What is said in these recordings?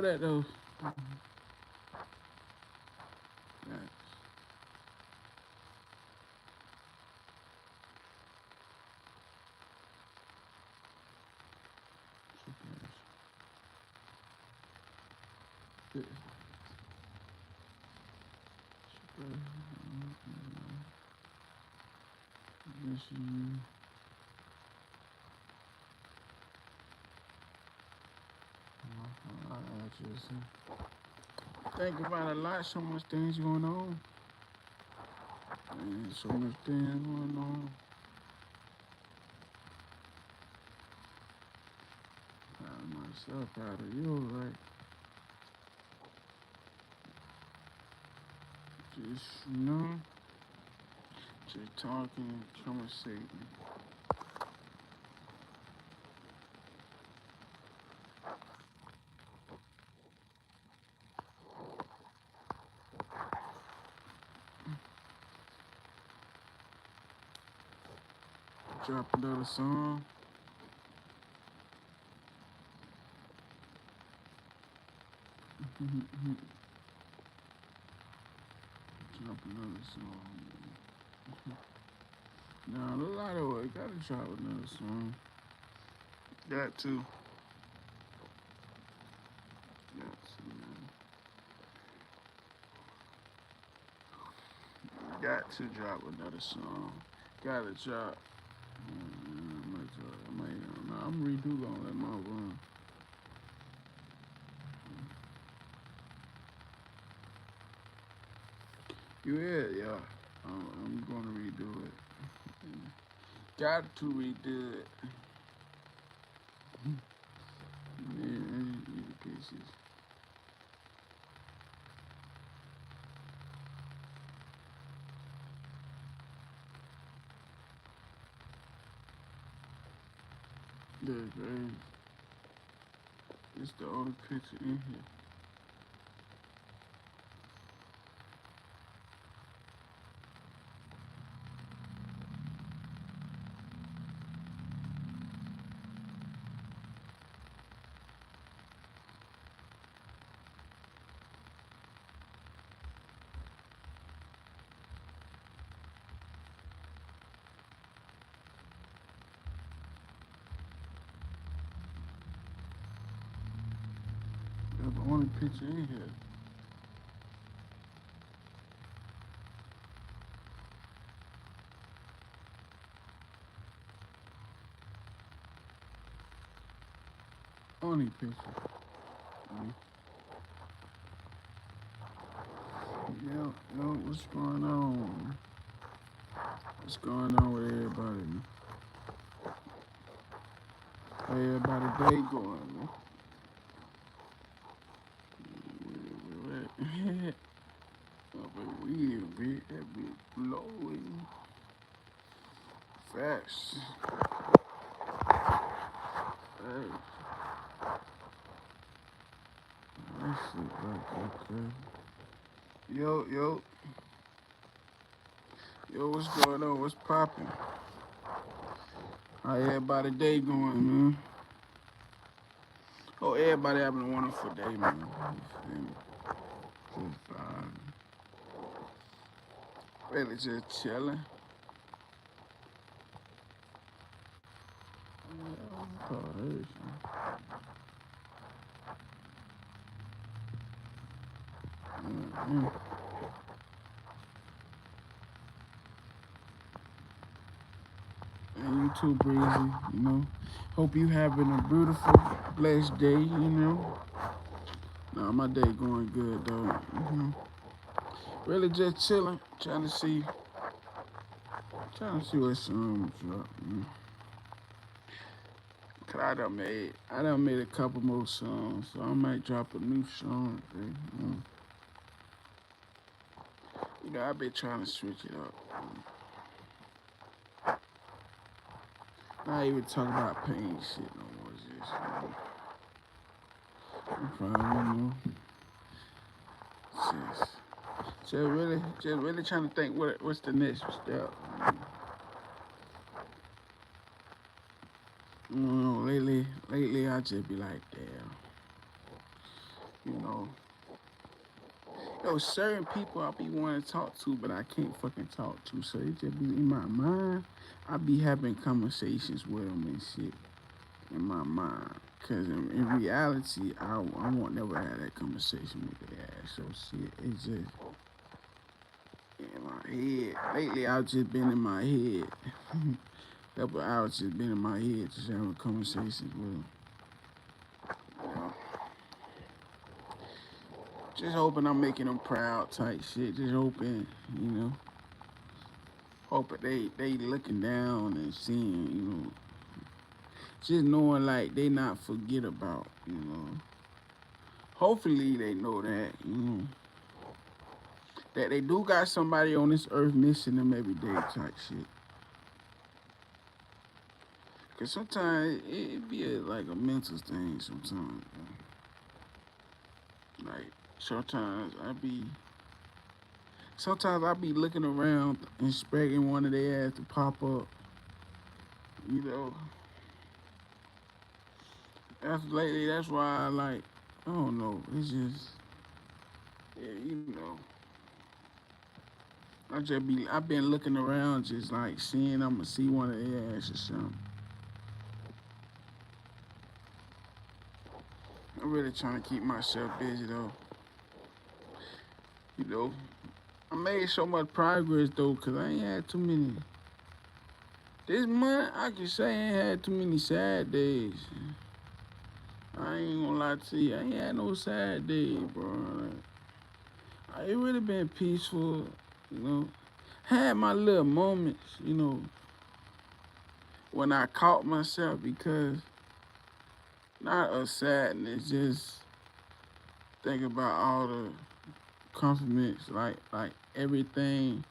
know that though. Yeah. Super. Just think about a lot, so much things going on. Man, so much things going on. Proud of myself, proud of you, right? Just, just talking, conversating. Drop another song. Drop another song. Now, a lot of work. Gotta drop another song. Got to. Got to, man. Got to drop another song. Gotta drop. I'm redo gonna let my run. You hear, yeah. I'm gonna redo it. Got to redo it. Man, these pieces. They're great. It's the only picture in here. That's the only picture in here. Only picture. Yo, what's going on? What's going on with everybody? How everybody day going, man? But weird, bit that bit blowing fast. Hey, that shit like okay. Yo, what's going on? What's poppin'? How everybody day going, man? Oh, everybody having a wonderful day, man. You feel me? Just really just chilling. Oh, mm-hmm. And you too, Breezy, you know. Hope you having a beautiful, blessed day, you know. Nah, my day going good, though. Really just chilling, trying to see what song drop, Cause I done made a couple more songs, so I might drop a new song, I been trying to switch it up. Not even talk about pain shit no more, I'm probably, just really trying to think what's the next step. Lately I just be like, damn. You know, certain people I be wanting to talk to, but I can't fucking talk to. So it just be in my mind. I be having conversations with them and shit in my mind. Cause in reality, I won't never have that conversation with their ass. So shit, it's just in my head. Lately, I've just been in my head. Couple hours just been in my head, just having conversations with them. You know, just hoping I'm making them proud, type shit. Just hoping, you know, hoping they looking down and seeing, you know, just knowing like they not forget about, you know. Hopefully they know that, you know, that they do got somebody on this earth missing them every day, type shit. Cause sometimes it be like a mental thing. Sometimes, like sometimes I be looking around expecting one of their ass to pop up. You know, that's lately. That's why I like. I don't know. It's just, yeah, you know. I've been looking around, just like seeing I'ma see one of their ass or something. I'm really trying to keep myself busy though. You know, I made so much progress though, cause I ain't had too many. This month, I can say I ain't had too many sad days. I ain't gonna lie to you, I ain't had no sad days, bro. It really been peaceful, you know. Had my little moments, you know, when I caught myself because not a sadness, just think about all the compliments, like everything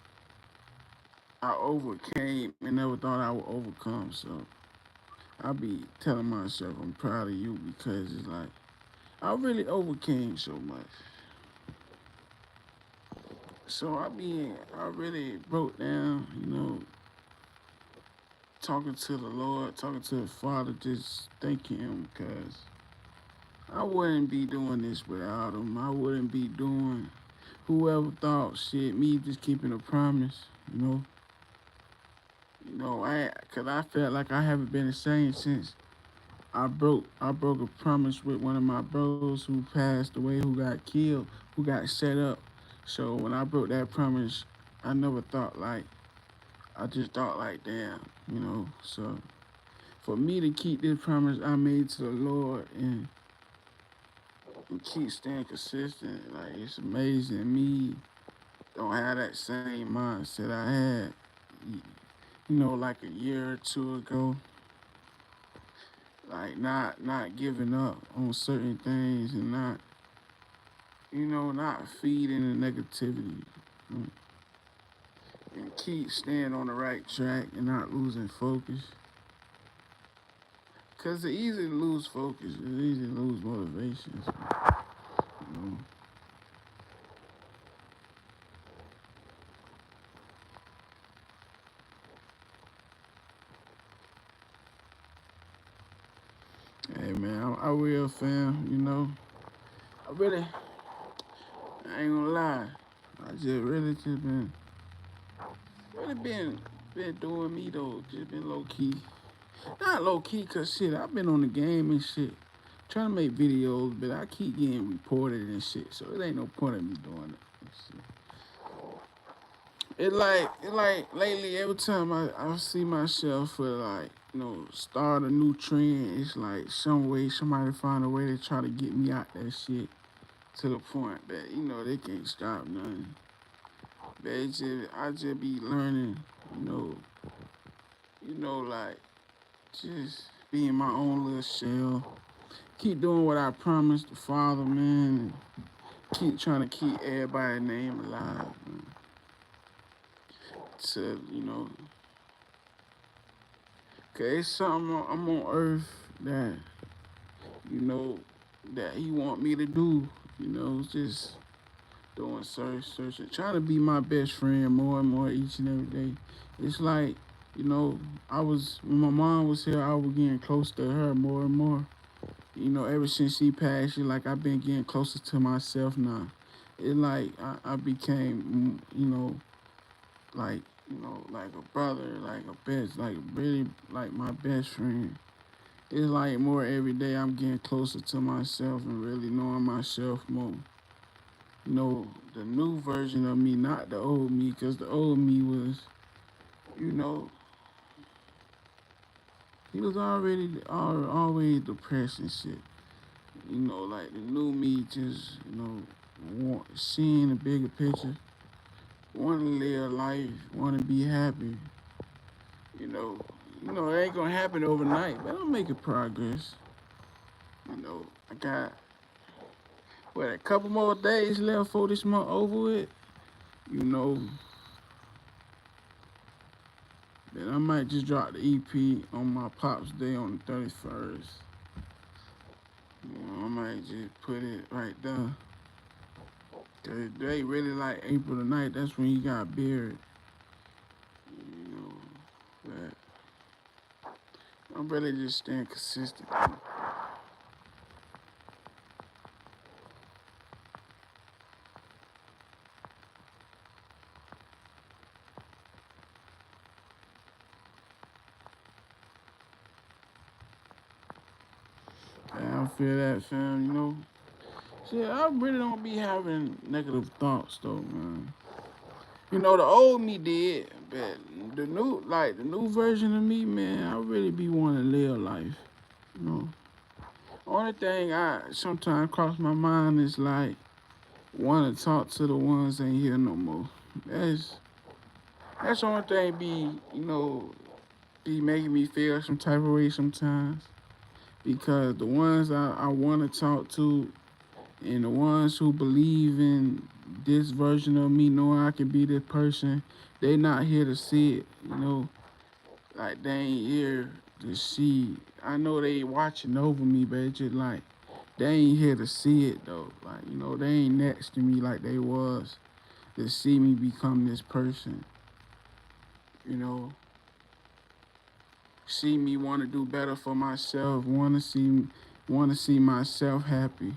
I overcame and never thought I would overcome. So I be telling myself I'm proud of you because it's like I really overcame so much. So I really broke down, you know, talking to the Lord, talking to the Father, just thanking Him because I wouldn't be doing this without Him. I wouldn't be doing whoever thought shit, me just keeping a promise, you know. Cause I felt like I haven't been the same since I broke a promise with one of my bros who passed away, who got killed, who got set up. So when I broke that promise, I never thought like I just thought like damn, you know. So for me to keep this promise I made to the Lord and keep staying consistent, like it's amazing. Me don't have that same mindset I had, you know, like a year or two ago. Like not giving up on certain things and not feeding the negativity. mm, And keep staying on the right track and not losing focus. Cause it's easy to lose focus. It's easy to lose motivation. So, you know. Hey man, I will, fam. You know, I ain't gonna lie. I just really just been doing me though. Just been low key. Not low key, cause shit, I've been on the game and shit, trying to make videos, but I keep getting reported and shit. So it ain't no point in me doing it. And shit. It like lately every time I see myself for like, start a new trend, it's like some way somebody find a way to try to get me out that shit to the point that, they can't stop nothing. But I just be learning, you know, like just being my own little shell. Keep doing what I promised the Father, man. And keep trying to keep everybody's name alive. Man. To, cause it's something I'm on earth that, you know, that He want me to do. Just doing searching, trying to be my best friend more and more each and every day. It's like, when my mom was here, I was getting close to her more and more. Ever since he passed, it like I've been getting closer to myself now. It like I became, like, like a brother, like a best, like really like my best friend. It's like more every day I'm getting closer to myself and really knowing myself more. The new version of me, not the old me, because the old me was, you know, he was always depressed and shit. Like the new me just, seeing the bigger picture, want to live life, want to be happy. You know, it ain't gonna happen overnight, but I'm making progress. I got a couple more days left for this month over with. You know, then I might just drop the EP on my pop's day on the 31st. I might just put it right there. Cause they really like April the 9th. That's when he got buried. You know, but I'm really just staying consistent. Yeah, I feel that, fam. Shit, I really don't be having negative thoughts though, man. The old me did, but the new version of me, man, I really be wanting to live life. You know, only thing I sometimes cross my mind is like want to talk to the ones ain't here no more. That's that's the only thing be making me feel some type of way sometimes because the ones I want to talk to and the ones who believe in this version of me knowing I can be this person, they not here to see it, like they ain't here to see. I know they watching over me, but it's just like they ain't here to see it though. Like, they ain't next to me like they was to see me become this person, you know. See me want to do better for myself, want to see myself happy,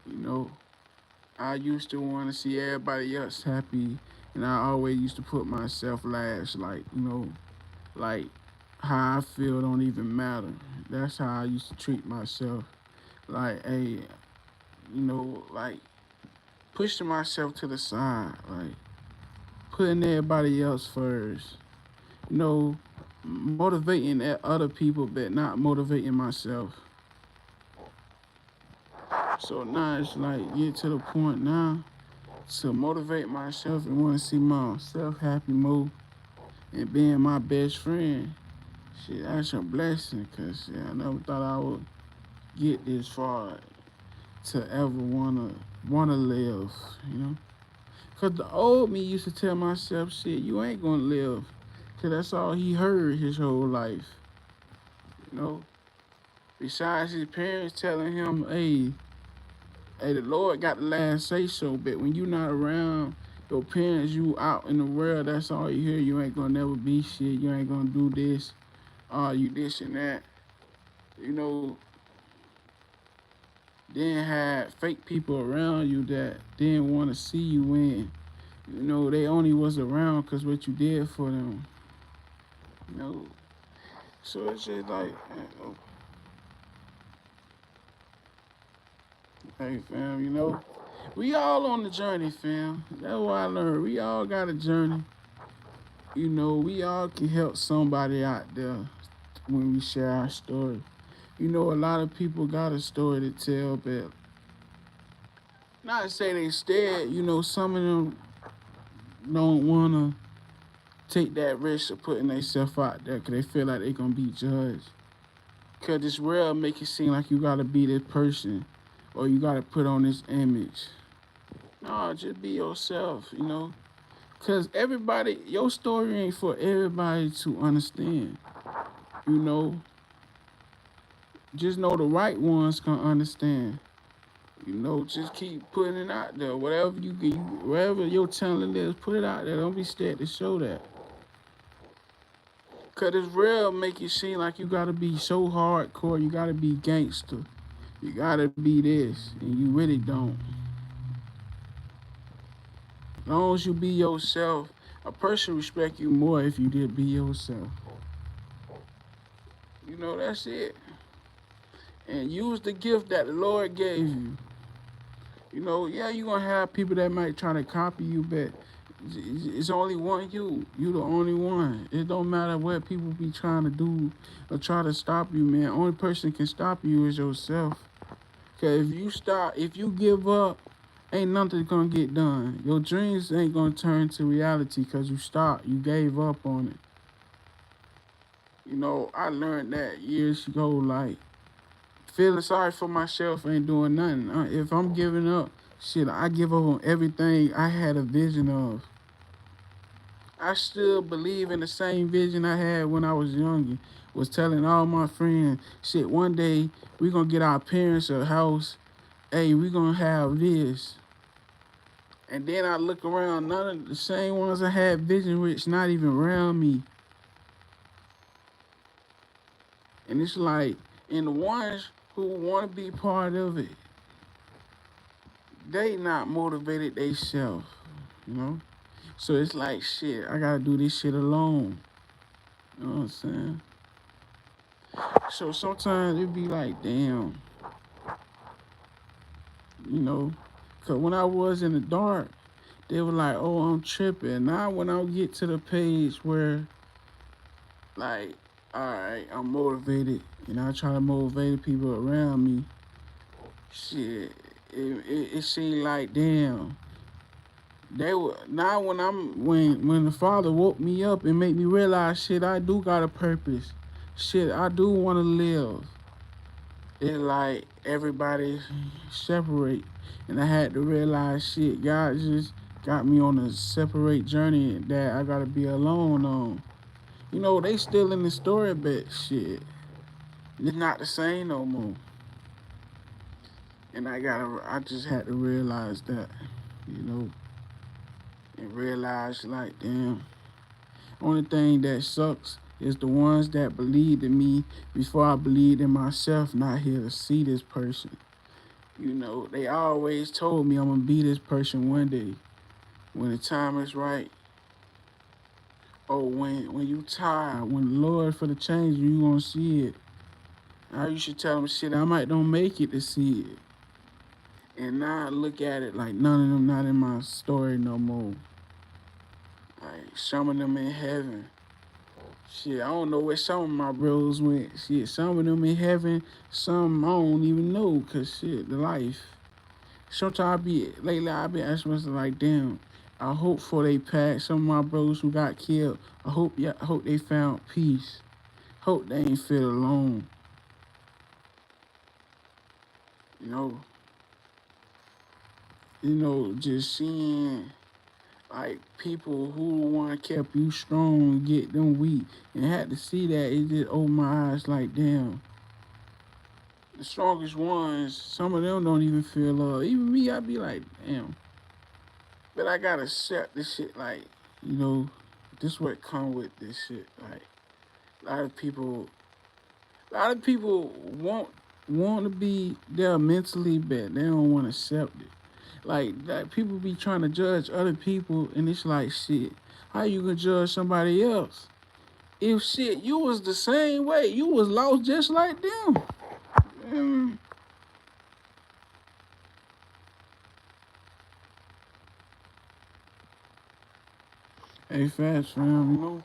you know. I used to want to see everybody else happy, and I always used to put myself last. Like, like how I feel don't even matter. That's how I used to treat myself. Like, hey, like pushing myself to the side, like putting everybody else first. You know, motivating other people, but not motivating myself. So now it's like get to the point now to motivate myself and want to see myself happy more and being my best friend. Shit, that's a blessing, cause I never thought I would get this far to ever wanna live, you know. Cause the old me used to tell myself, shit, you ain't gonna live, cause that's all he heard his whole life, you know. Besides his parents telling him, hey, the Lord got the last say so, but when you not around your parents, you out in the world, that's all you hear. You ain't gonna never be shit. You ain't gonna do this. You this and that. You know, then had fake people around you that didn't want to see you win. They only was around because what you did for them. You know, so it's just like, hey fam, we all on the journey, fam. That's what I learned. We all got a journey. We all can help somebody out there when we share our story. A lot of people got a story to tell, but not to say they scared. Some of them don't want to take that risk of putting themselves out there because they feel like they're going to be judged. Because this world make it seem like you got to be this person or you got to put on this image. No, just be yourself. Because your story ain't for everybody to understand. Just know the right ones can understand. Just keep putting it out there. Whatever your talent is, put it out there. Don't be scared to show that. Cause this real make you seem like you gotta be so hardcore, you gotta be gangster. You gotta be this, and you really don't. As long as you be yourself, a person respect you more if you did be yourself. You know, that's it. And use the gift that the Lord gave you. You know, yeah, you're gonna have people that might try to copy you, but it's only one you. You the only one. It don't matter what people be trying to do or try to stop you, man. Only person can stop you is yourself. Cause if you give up, ain't nothing gonna get done. Your dreams ain't gonna turn to reality cause you gave up on it. You know, I learned that years ago, like, feeling sorry for myself ain't doing nothing. If I'm giving up, shit, I give up on everything I had a vision of. I still believe in the same vision I had when I was younger. Was telling all my friends, shit, one day we gonna get our parents a house. Hey, we gonna have this. And then I look around, none of the same ones I had vision with, not even around me. And it's like, and the ones who want to be part of it, they not motivated themselves, you know? So it's like, shit, I gotta do this shit alone. You know what I'm saying? So sometimes it be like, damn, you know? Because when I was in the dark, they were like, oh, I'm tripping. Now when I get to the page where, like, all right, I'm motivated, and I try to motivate people around me, shit, it seemed like, damn, they were now when the Father woke me up and made me realize, shit, I do got a purpose. Shit, I do want to live. It's like everybody separate, and I had to realize, shit, God just got me on a separate journey that I gotta be alone on. You know, they still in the story, but shit, it's not the same no more. And I just had to realize that, you know, and realize, like, damn, only thing that sucks is the ones that believed in me before I believed in myself, not here to see this person. You know, they always told me I'm gonna be this person one day when the time is right. Or when you tired, when the Lord for the change, you gonna see it. I used to tell them, shit, I might don't make it to see it. And now I look at it like none of them not in my story no more. Like some of them in heaven. Shit, I don't know where some of my bros went. Shit, some of them in heaven, some I don't even know, cause shit, the life. Sometimes lately I be asking myself like, damn, I hope for they pass. Some of my bros who got killed, I hope they found peace. Hope they ain't feel alone. You know, just seeing like people who want to keep you strong get them weak, and had to see that it just opened my eyes like, damn, the strongest ones, some of them don't even feel love. Even me, I be like, damn. But I gotta accept this shit, like, you know, this what come with this shit. Like, a lot of people, want to be there mentally, but they don't want to accept it. Like that, people be trying to judge other people, and it's like, shit, how you gonna judge somebody else? If shit, you was the same way, you was lost just like them. Mm. Hey, fast fam, you know.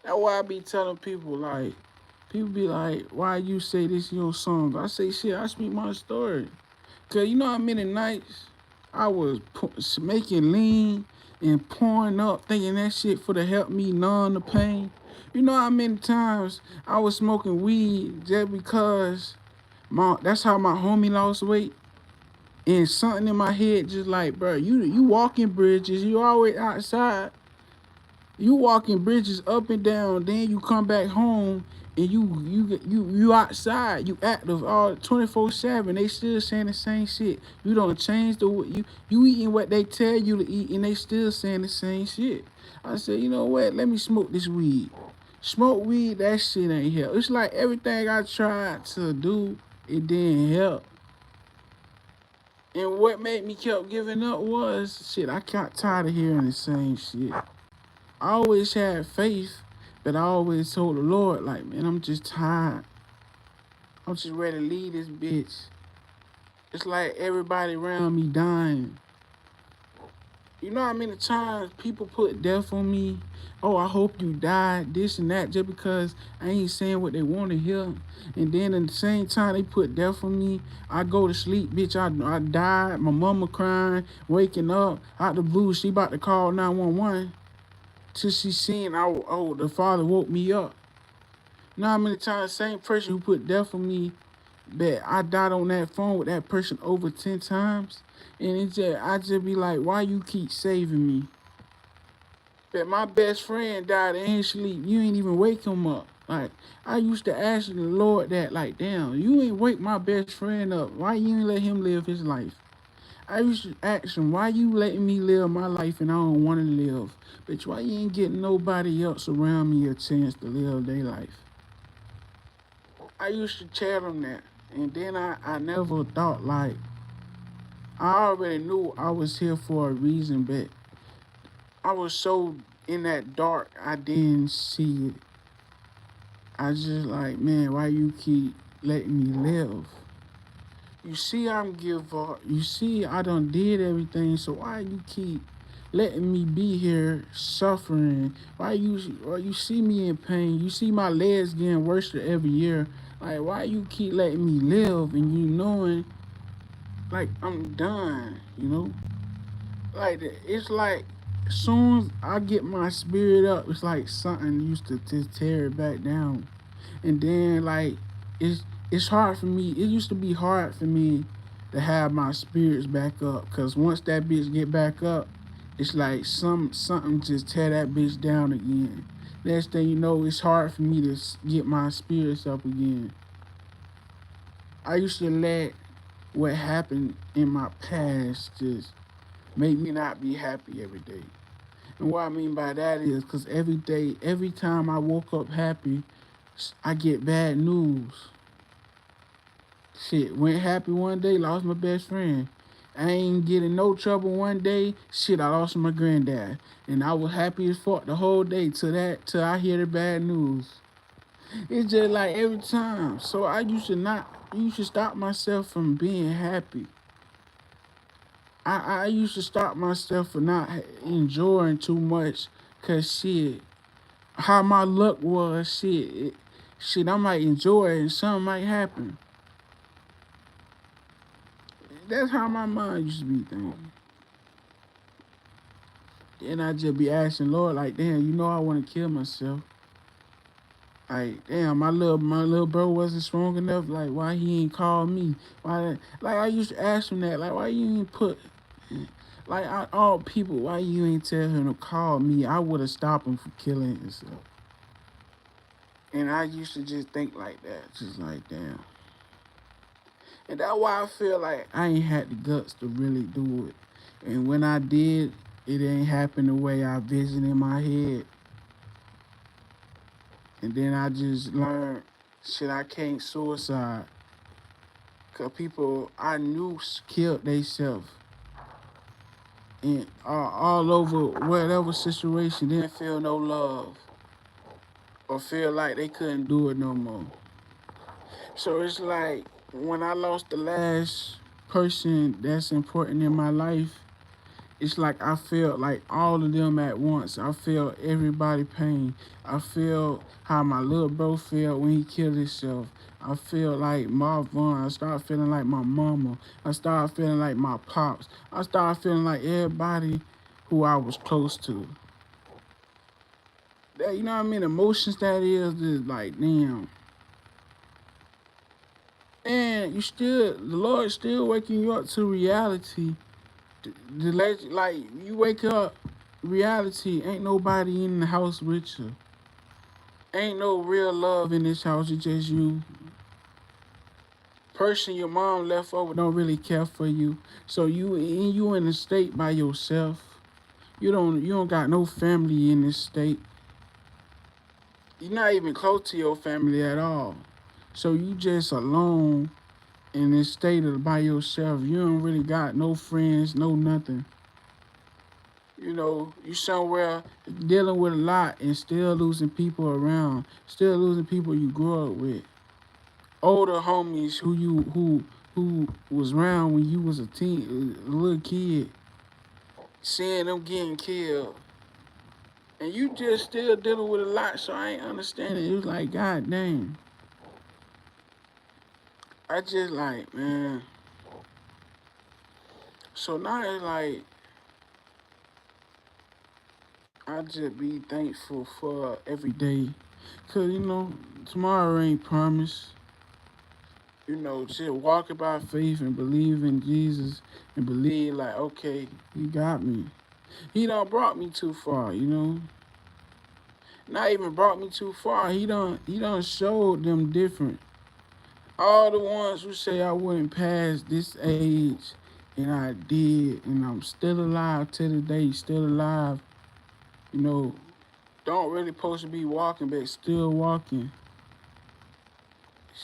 That's why I be telling people, like, people be like, why you say this in your songs? I say, shit, I speak my story. Cause you know how many nights I was making lean and pouring up, thinking that shit for to help me numb the pain. You know how many times I was smoking weed just because that's how my homie lost weight. And something in my head just like, bro, you walking bridges, you always outside. You walking bridges up and down, then you come back home and you outside, you active all 24/7. They still saying the same shit. You don't change you eating what they tell you to eat, and they still saying the same shit. I said, you know what? Let me smoke this weed. Smoke weed, that shit ain't here. It's like everything I tried to do. It didn't help. And what made me keep giving up was shit. I got tired of hearing the same shit. I always had faith, but I always told the Lord, like, man, I'm just tired. I'm just ready to leave this bitch. It's like everybody around me dying. You know how many times people put death on me? Oh, I hope you die, this and that, just because I ain't saying what they want to hear. And then at the same time they put death on me, I go to sleep, bitch, I died, my mama crying, waking up, out the blue, she about to call 911. Till she seen, oh, the father woke me up. You know how many times the same person who put death on me, that I died on that phone with that person over 10 times. And I just be like, why you keep saving me? That my best friend died in sleep. You ain't even wake him up. Like, I used to ask the Lord that, like, damn, you ain't wake my best friend up. Why you ain't let him live his life? I used to ask him, why you letting me live my life and I don't want to live? Bitch, why you ain't getting nobody else around me a chance to live their life? I used to tell him that. And then I never thought, like, I already knew I was here for a reason, but I was so in that dark, I didn't see it. I just like, man, why you keep letting me live? You see I'm give up. You see I done did everything, so why you keep letting me be here suffering? Why you see me in pain? You see my legs getting worse every year. Like, why you keep letting me live and you knowing like I'm done, you know? Like it's like as soon as I get my spirit up, it's like something used to just tear it back down. And then like it's hard for me. It used to be hard for me to have my spirits back up, cause once that bitch get back up, it's like something just tear that bitch down again. Next thing you know, it's hard for me to get my spirits up again. I used to let what happened in my past just make me not be happy every day. And what I mean by that is because every day, every time I woke up happy, I get bad news. Shit, went happy one day, lost my best friend. I ain't get in no trouble one day. Shit, I lost my granddad. And I was happy as fuck the whole day till I hear the bad news. It's just like every time. So I used to stop myself from being happy. I used to stop myself for not enjoying too much, cause shit, how my luck was, shit, I might enjoy it and something might happen. That's how my mind used to be thinking. Then I just be asking Lord, like, damn, you know I want to kill myself. Like, damn, my little bro wasn't strong enough. Like, why he ain't call me? Why? Like, I used to ask him that. Like, why you ain't put? Like, all people, why you ain't tell him to call me? I would have stopped him from killing himself. And I used to just think like that, just like damn. And that's why I feel like I ain't had the guts to really do it. And when I did, it ain't happen the way I visioned in my head. And then I just learned, shit, I can't suicide. Cause people I knew killed themselves. And all over whatever situation, didn't feel no love. Or feel like they couldn't do it no more. So it's like when I lost the last person that's important in my life, it's like I felt like all of them at once. I felt everybody pain. I feel how my little bro felt when he killed himself. I feel like Marvin. I started feeling like my mama. I started feeling like my pops. I started feeling like everybody who I was close to. That, you know what I mean? Emotions that is like damn. And the Lord still waking you up to reality. Like you wake up, reality, ain't nobody in the house with you. Ain't no real love in this house, it's just you. Person your mom left over don't really care for you. So you in the state by yourself. You don't got no family in this state. You're not even close to your family at all. So you just alone in this state of by yourself. You don't really got no friends, no nothing. You know, you somewhere dealing with a lot and still losing people around, still losing people you grew up with. Older homies who was around when you was a little kid, seeing them getting killed. And you just still dealing with a lot, so I ain't understanding. It was like, God dang. I just like, man. So now it's like, I just be thankful for every day. Cause you know, tomorrow ain't promised. You know, just walking by faith and believe in Jesus and believe like, okay, he got me. He done brought me too far, you know. Not even brought me too far. He done showed them different. All the ones who say I wouldn't pass this age, and I did, and I'm still alive to the day, still alive. You know, don't really supposed to be walking, but still walking.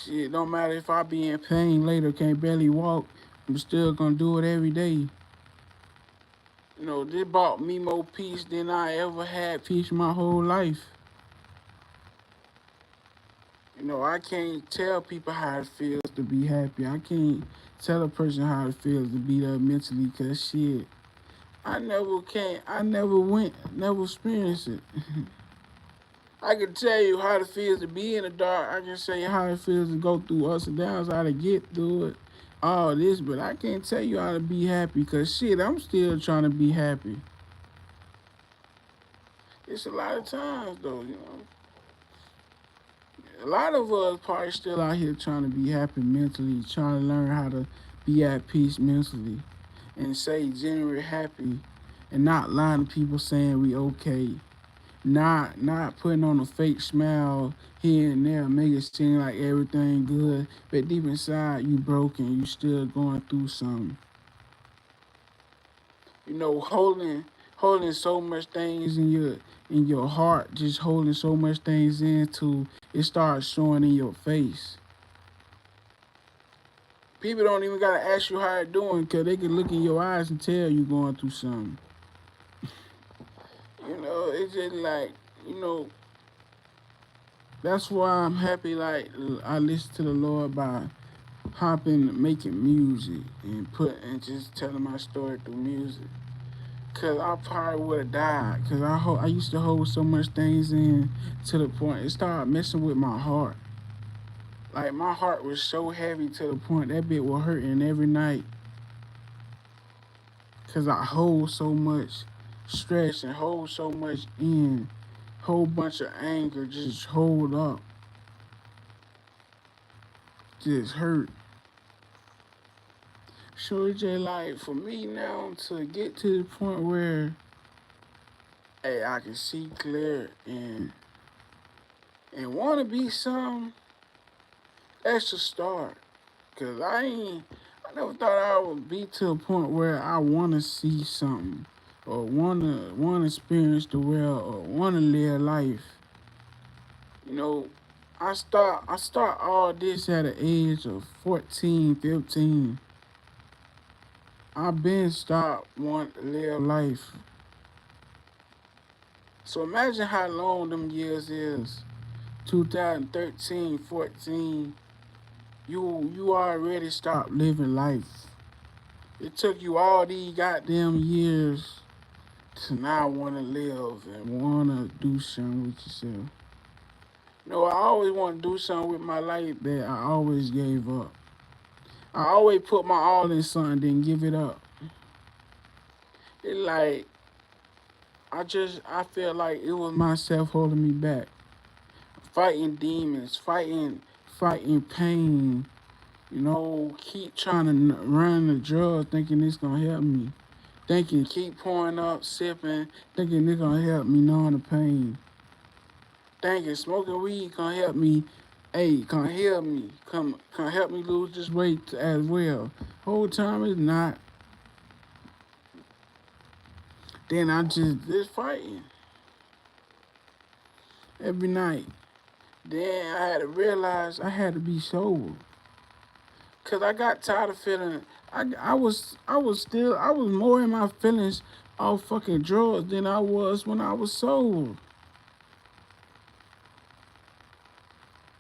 Shit, don't matter if I be in pain later, can't barely walk. I'm still gonna do it every day. You know, this brought me more peace than I ever had peace my whole life. You know, I can't tell people how it feels to be happy. I can't tell a person how it feels to be there mentally, cause shit, I never went, never experienced it. I can tell you how it feels to be in the dark. I can say how it feels to go through ups and downs, how to get through it, all this, but I can't tell you how to be happy, cause shit, I'm still trying to be happy. It's a lot of times though, you know. A lot of us probably still out here trying to be happy mentally, trying to learn how to be at peace mentally and say genuine happy and not lying to people saying we okay. Not putting on a fake smile here and there, make it seem like everything good, but deep inside you broken, you still going through something. You know, holding so much things in your heart, just holding so much things into it starts showing in your face. People don't even gotta ask you how you're doing, cause they can look in your eyes and tell you going through something. You know, it's just like, you know, that's why I'm happy. Like I listen to the Lord by hopping, making music, and just telling my story through music. Cause I probably would have died. Cause I used to hold so much things in to the point it started messing with my heart. Like my heart was so heavy to the point that bit was hurting every night. Cause I hold so much stress and hold so much in, whole bunch of anger just hold up, just hurt. So it's just like for me now to get to the point where, hey, I can see clear and want to be some. That's the start. Cause I never thought I would be to a point where I want to see something, or wanna experience the world, or wanna live life. You know, I start all this at the age of 14, 15. I've been start wanting to live life. So imagine how long them years is. 2013, 14. You already stopped living life. It took you all these goddamn years to now want to live and want to do something with yourself. You know, I always want to do something with my life that I always gave up. I always put my all in something, then give it up. It like I feel like it was myself holding me back, fighting demons, fighting pain. You know, keep trying to run the drug, thinking it's gonna help me. Thinking, keep pouring up, sipping, thinking it's gonna help me numb the pain. Thinking smoking weed gonna help me, hey, gonna heal me, come help me lose this weight as well. Whole time it's not. Then I just fighting every night. Then I had to realize I had to be sober. Cause I got tired of feeling. I was more in my feelings of fucking drugs than I was when I was sober.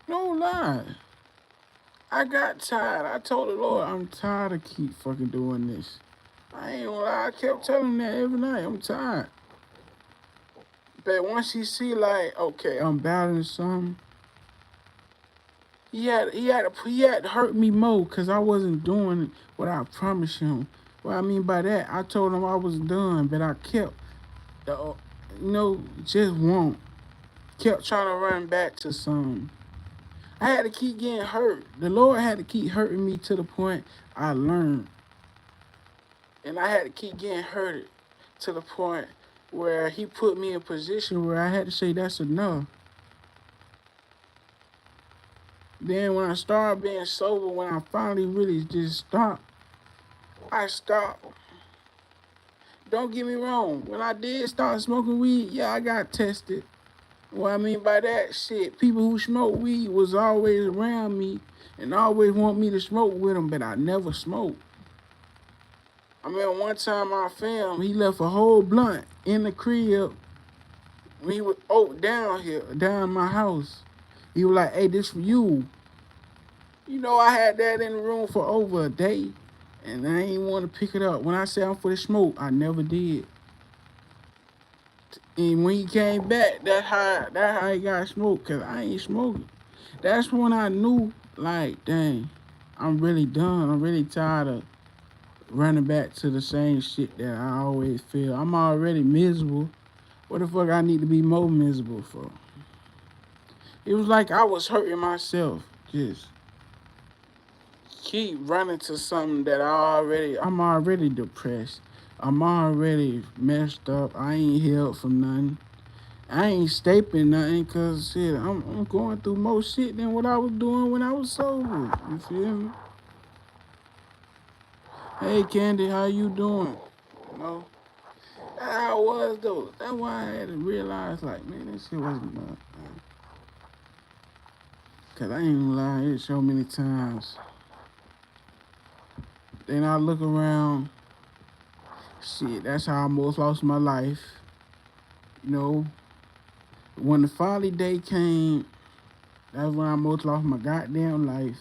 No lie. I got tired. I told the Lord, I'm tired of keep fucking doing this. I ain't gonna lie. I kept telling him that every night. I'm tired. But once he see like, okay, I'm battling something, he had hurt me more because I wasn't doing what I promised him. What I mean by that, I told him I was done, but I kept, uh, just won't. Kept trying to run back to something. I had to keep getting hurt. The Lord had to keep hurting me to the point I learned. And I had to keep getting hurt to the point where he put me in a position where I had to say that's enough. Then when I started being sober, when I finally really just stopped, I stopped. Don't get me wrong. When I did start smoking weed, yeah, I got tested. What I mean by that, shit, people who smoke weed was always around me and always want me to smoke with them, but I never smoked. I remember one time I filmed, he left a whole blunt in the crib when he was down here, down my house. He was like, hey, this for you. You know, I had that in the room for over a day, and I ain't want to pick it up. When I said I'm for the smoke, I never did. And when he came back, that how he got smoked, because I ain't smoking. That's when I knew, like, dang, I'm really done. I'm really tired of running back to the same shit that I always feel. I'm already miserable. What the fuck I need to be more miserable for? It was like I was hurting myself. Just keep running to something that I'm already depressed. I'm already messed up. I ain't healed from nothing. I ain't stapling nothing because shit, I'm going through more shit than what I was doing when I was sober. You feel me? Hey Candy, how you doing? You know? That's how it was though. That's why I had to realize like, man, this shit wasn't enough, man. Cause I ain't gonna lie, it so many times. Then I look around, shit, that's how I almost lost my life. You know, when the finally day came, that's when I almost lost my goddamn life.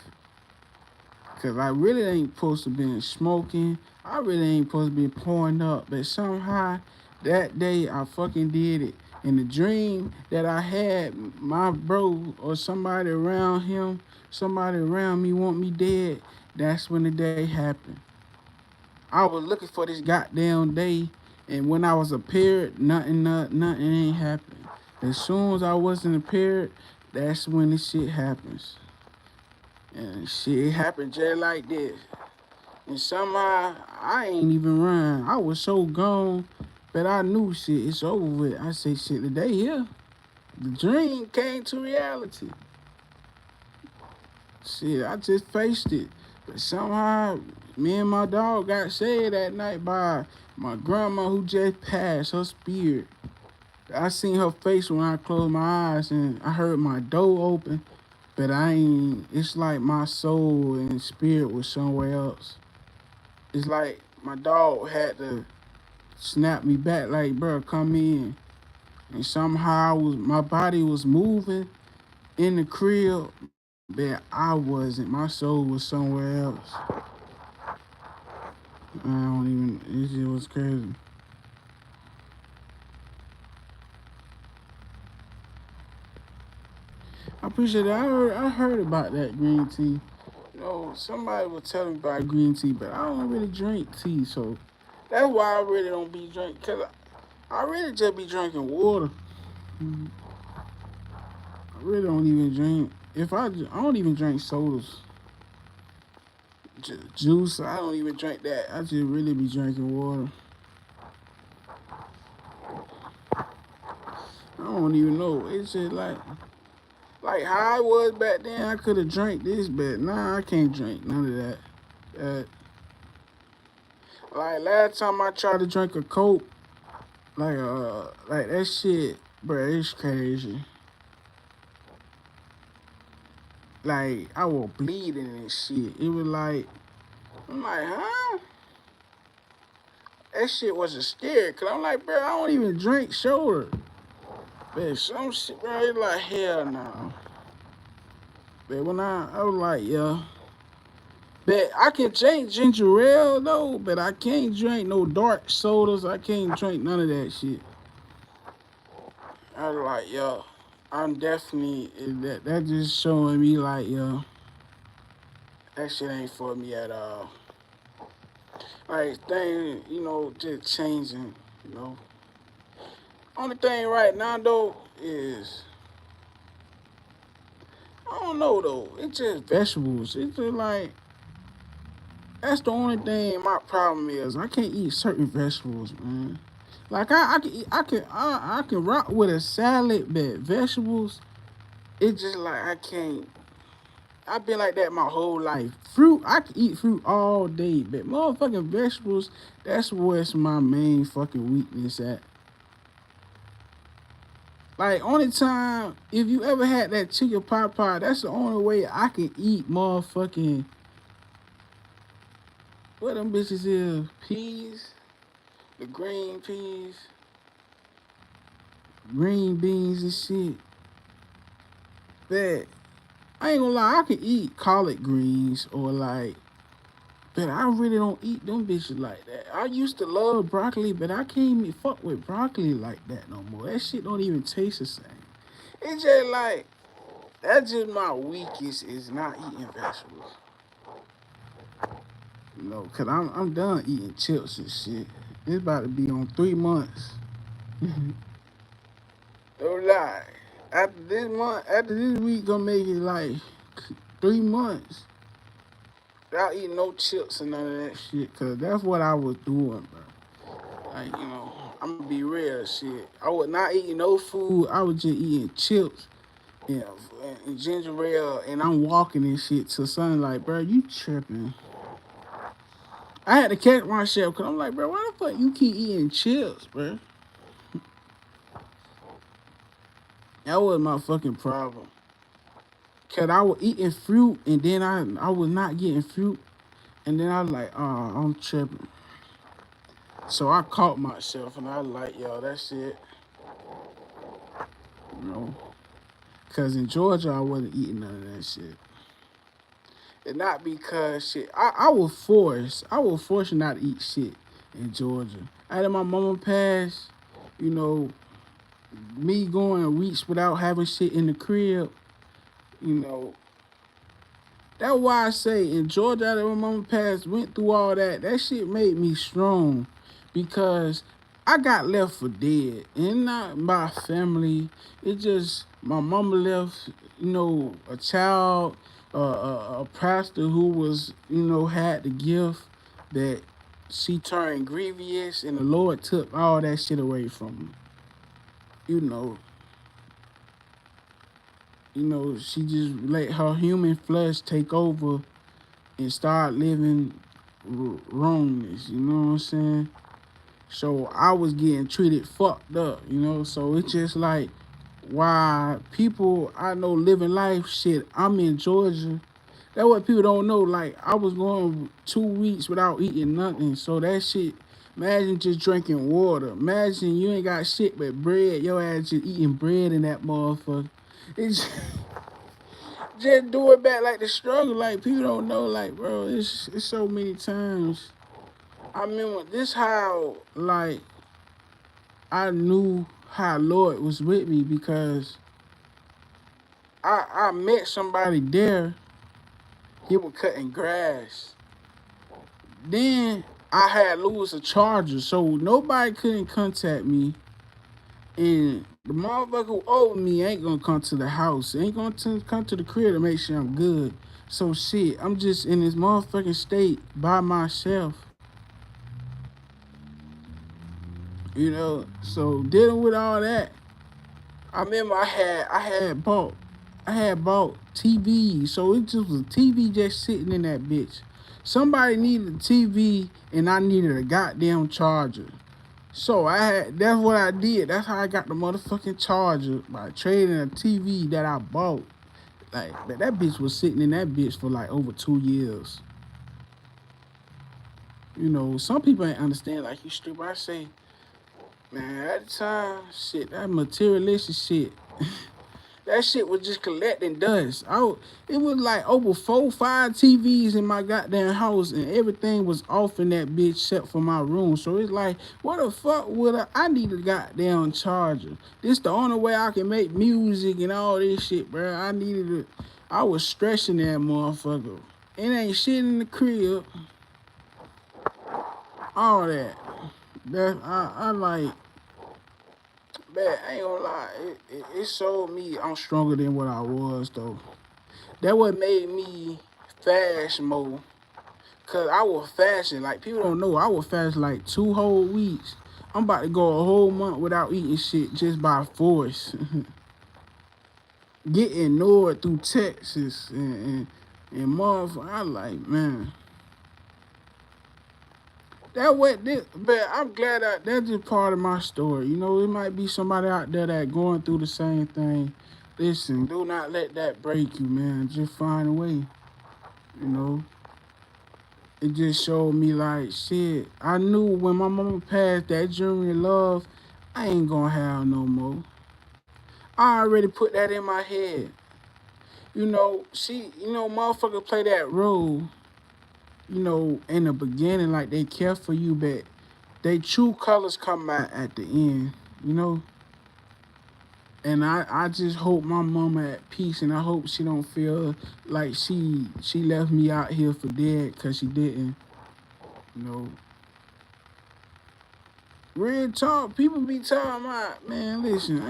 Cause I really ain't supposed to be smoking. I really ain't supposed to be pouring up. But somehow that day I fucking did it. And the dream that I had, my bro or somebody around him, somebody around me want me dead, that's when the day happened. I was looking for this goddamn day, and when I was appeared, nothing ain't happened. As soon as I wasn't appeared, that's when this shit happens. And shit happened just like this. And somehow I ain't even run. I was so gone, but I knew shit, it's over with. I say shit, the day here. The dream came to reality. Shit, I just faced it. But somehow me and my dog got saved that night by my grandma who just passed, her spirit. I seen her face when I closed my eyes and I heard my door open. But I ain't, it's like my soul and spirit was somewhere else. It's like my dog had to snap me back, like, bro, come in. And somehow my body was moving in the crib, but I wasn't. My soul was somewhere else. I don't even, it just was crazy. I appreciate it. I heard about that green tea. You know, somebody was telling me about green tea, but I don't really drink tea, so that's why I really don't be drinking. Cause I really just be drinking water. I really don't even drink. I don't even drink sodas, juice. I don't even drink that. I just really be drinking water. I don't even know. It's just like how I was back then. I could have drank this, but nah, I can't drink none of that. Like last time I tried to drink a Coke, like that shit, bro, it's crazy. like I was bleeding and shit. It was like, I'm like, huh? That shit was a scare, cause I'm like, bro, I don't even drink soda. But some shit, bro, it's like, hell no. But when I was like, yeah. But I can drink ginger ale though, but I can't drink no dark sodas. I can't drink none of that shit. I was like, yo, I'm definitely that just showing me like, yo, that shit ain't for me at all. Like things, just changing, you know. Only thing right now though is I don't know though. It's just vegetables. It's just like that's the only thing my problem is. I can't eat certain vegetables, man. Like I can rock with a salad, but vegetables, it's just like I can't. I've been like that my whole life. Fruit, I can eat fruit all day, but motherfucking vegetables, that's what's my main fucking weakness at. Like, only time, if you ever had that chicken pot pie, that's the only way I can eat motherfucking, what them bitches is? Peas, the green peas, green beans and shit. But I ain't gonna lie, I can eat collard greens or like, but I really don't eat them bitches like that. I used to love broccoli, but I can't even fuck with broccoli like that no more. That shit don't even taste the same. It's just like, that's just my weakest is not eating vegetables. Cause I'm done eating chips and shit. It's about to be on 3 months. Don't lie. After this week, gonna make it like 3 months without eating no chips and none of that shit. Cause that's what I was doing, bro. Like, I'm gonna be real, shit. I was not eating no food. I was just eating chips and ginger ale, and I'm walking and shit to something like, bro, you tripping. I had to catch myself because I'm like, bro, why the fuck you keep eating chips, bro? That was my fucking problem. Because I was eating fruit and then I was not getting fruit. And then I was like, oh, I'm tripping. So I caught myself and I was like, yo, that's it. You know? Because in Georgia, I wasn't eating none of that shit. And not because shit. I was forced. I was forced not to eat shit in Georgia. After my mama passed, you know, me going weeks without having shit in the crib, you know, that's why I say in Georgia, after my mama passed, went through all that, that shit made me strong because I got left for dead. And not my family. It just, my mama left, a child, a pastor who was, had the gift that she turned grievous and the Lord took all that shit away from me. You know, she just let her human flesh take over and start living wrongness, you know what I'm saying? So I was getting treated fucked up, so it's just like, why people I know living life, shit, I'm in Georgia. That's what people don't know, like, I was going 2 weeks without eating nothing, so that shit, imagine just drinking water. Imagine you ain't got shit but bread, your ass just eating bread in that motherfucker. It's just do it back like the struggle. Like people don't know. Like bro, it's so many times. I remember this how like I knew how Lord was with me because I met somebody there. He was cutting grass. Then I had lose a charger, so nobody couldn't contact me. And the motherfucker who owed me ain't gonna come to the house. Ain't gonna come to the crib to make sure I'm good. So shit, I'm just in this motherfucking state by myself. So dealing with all that, I remember I had bought TV. So it just was a TV just sitting in that bitch. Somebody needed a TV and I needed a goddamn charger. So that's what I did. That's how I got the motherfucking charger by trading a TV that I bought. Like, that bitch was sitting in that bitch for like over 2 years. You know, some people ain't understand, like, you stupid. I say, man, at the time, shit, that materialistic shit, that shit was just collecting dust. It was like over 4, 5 TVs in my goddamn house, and everything was off in that bitch except for my room. So it's like, what the fuck would I need a goddamn charger? This the only way I can make music and all this shit, bro. I was stressing that motherfucker. It ain't shit in the crib. All that. I like, man, I ain't gonna lie. It showed me I'm stronger than what I was, though. That what made me fast more. Cause I was fasting. Like, people don't know, I was fast like 2 whole weeks. I'm about to go a whole month without eating shit just by force. Get ignored through Texas and motherfucker. I like, man. That what this, but I'm glad that's just part of my story. You know, it might be somebody out there that going through the same thing. Listen, do not let that break you, man. Just find a way. You know, it just showed me like, shit. I knew when my mama passed, that journey of love, I ain't gonna have no more. I already put that in my head. You know, motherfucker play that role, you know, in the beginning, like they care for you, but they true colors come out at the end, you know? And I just hope my mama at peace, and I hope she don't feel like she left me out here for dead, cause she didn't, you know. Real talk, people be talking about, man, listen,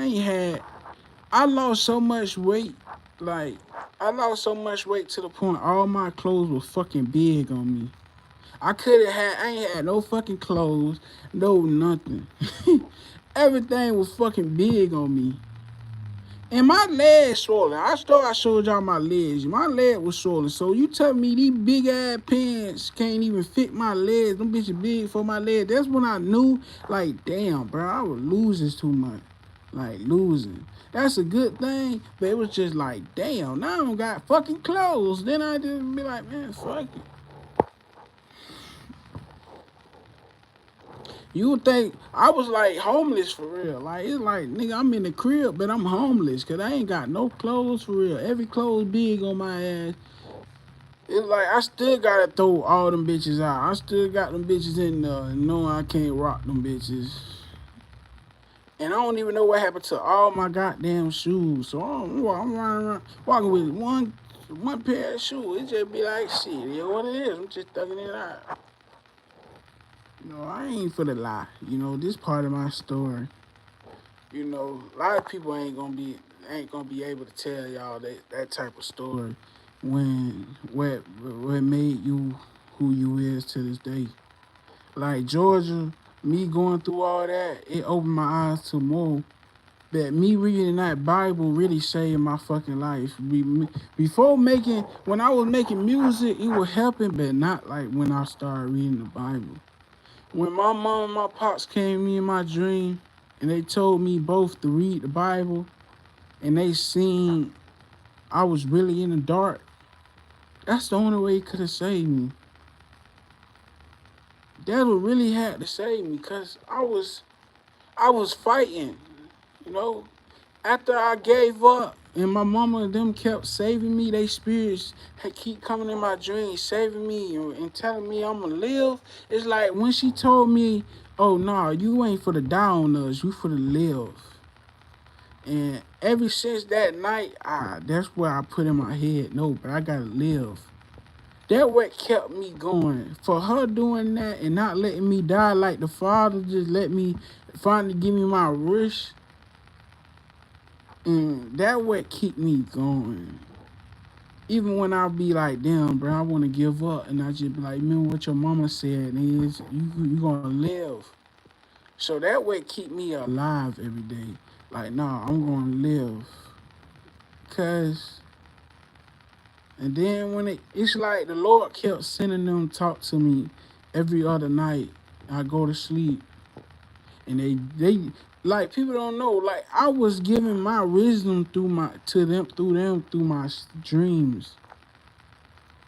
I lost so much weight, like, I lost so much weight to the point all my clothes were fucking big on me. I ain't had no fucking clothes, no nothing. Everything was fucking big on me. And my legs swollen. I showed y'all my legs. My leg was swollen. So you tell me these big ass pants can't even fit my legs. Them bitches big for my legs. That's when I knew, like, damn, bro, I was losing too much. Like, losing. That's a good thing, but it was just like, damn, now I don't got fucking clothes. Then I just be like, man, fuck it. You would think I was like homeless for real. Like, it's like, nigga, I'm in the crib, but I'm homeless because I ain't got no clothes for real. Every clothes big on my ass. It's like I still gotta throw all them bitches out. I still got them bitches in there, knowing I can't rock them bitches. And I don't even know what happened to all my goddamn shoes. So I'm running around walking with one pair of shoes. It just be like, shit, yeah, what it is. I'm just thugging it out. You know, I ain't for the lie. You know, this part of my story. You know, a lot of people ain't gonna be able to tell y'all that type of story when what made you who you is to this day. Like Georgia, me going through all that, it opened my eyes to more. That me reading that Bible really saved my fucking life. When I was making music, it was helping, but not like when I started reading the Bible. When my mom and my pops came to me in my dream, and they told me both to read the Bible, and they seen I was really in the dark, that's the only way it could have saved me. That would really had to save me, cause I was fighting, you know. After I gave up, and my mama and them kept saving me, they spirits had keep coming in my dreams, saving me and telling me I'm gonna live. It's like when she told me, "Oh no, you ain't for the die on us, you for the live." And ever since that night, that's where I put in my head, no, but I gotta live. That what kept me going. For her doing that and not letting me die, like the Father just let me finally give me my wish. And that what keep me going. Even when I be like, damn, bro, I want to give up. And I just be like, remember what your mama said is, you going to live. So that what keep me alive every day. Like, nah, I'm going to live. Because, and then when it's like the Lord kept sending them talk to me every other night. I go to sleep. And Like people don't know. Like I was giving my wisdom through my dreams.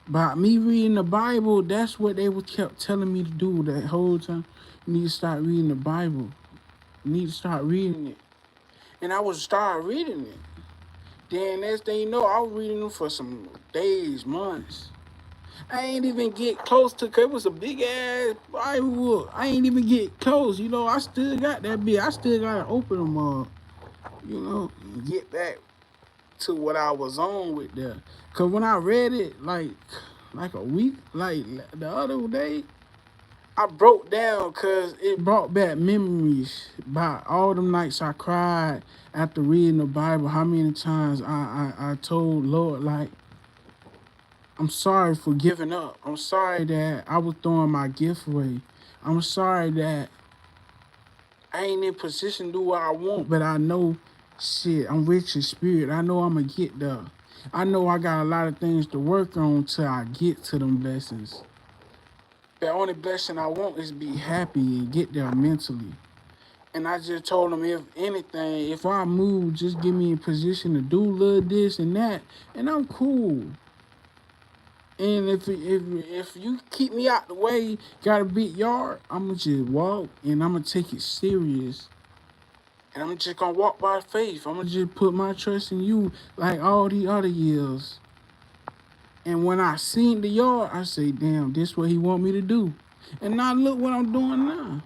By me reading the Bible, that's what they would kept telling me to do that whole time. You need to start reading the Bible. You need to start reading it. And I would start reading it. Then next thing you know, I was reading them for some days, months. I ain't even get close to, cause it was a big ass Bible. I ain't even get close. You know, I still got that bit. I still gotta open them up. You know, and get back to what I was on with there. Cause when I read it, like a week, like the other day, I broke down because it brought back memories about all them nights I cried after reading the Bible. How many times I told Lord, like, I'm sorry for giving up. I'm sorry that I was throwing my gift away. I'm sorry that I ain't in position to do what I want, but I know, shit, I'm rich in spirit. I know I'm going to get there. I know I got a lot of things to work on till I get to them blessings. The only blessing I want is be happy and get there mentally. And I just told him, if anything, if I move, just get me in position to do a little this and that, and I'm cool. And if you keep me out the way, got a big yard, I'ma just walk and I'ma take it serious. And I'm just gonna walk by faith. I'ma just put my trust in you like all the other years. And when I seen the yard, I say, damn, this what he want me to do. And now look what I'm doing now.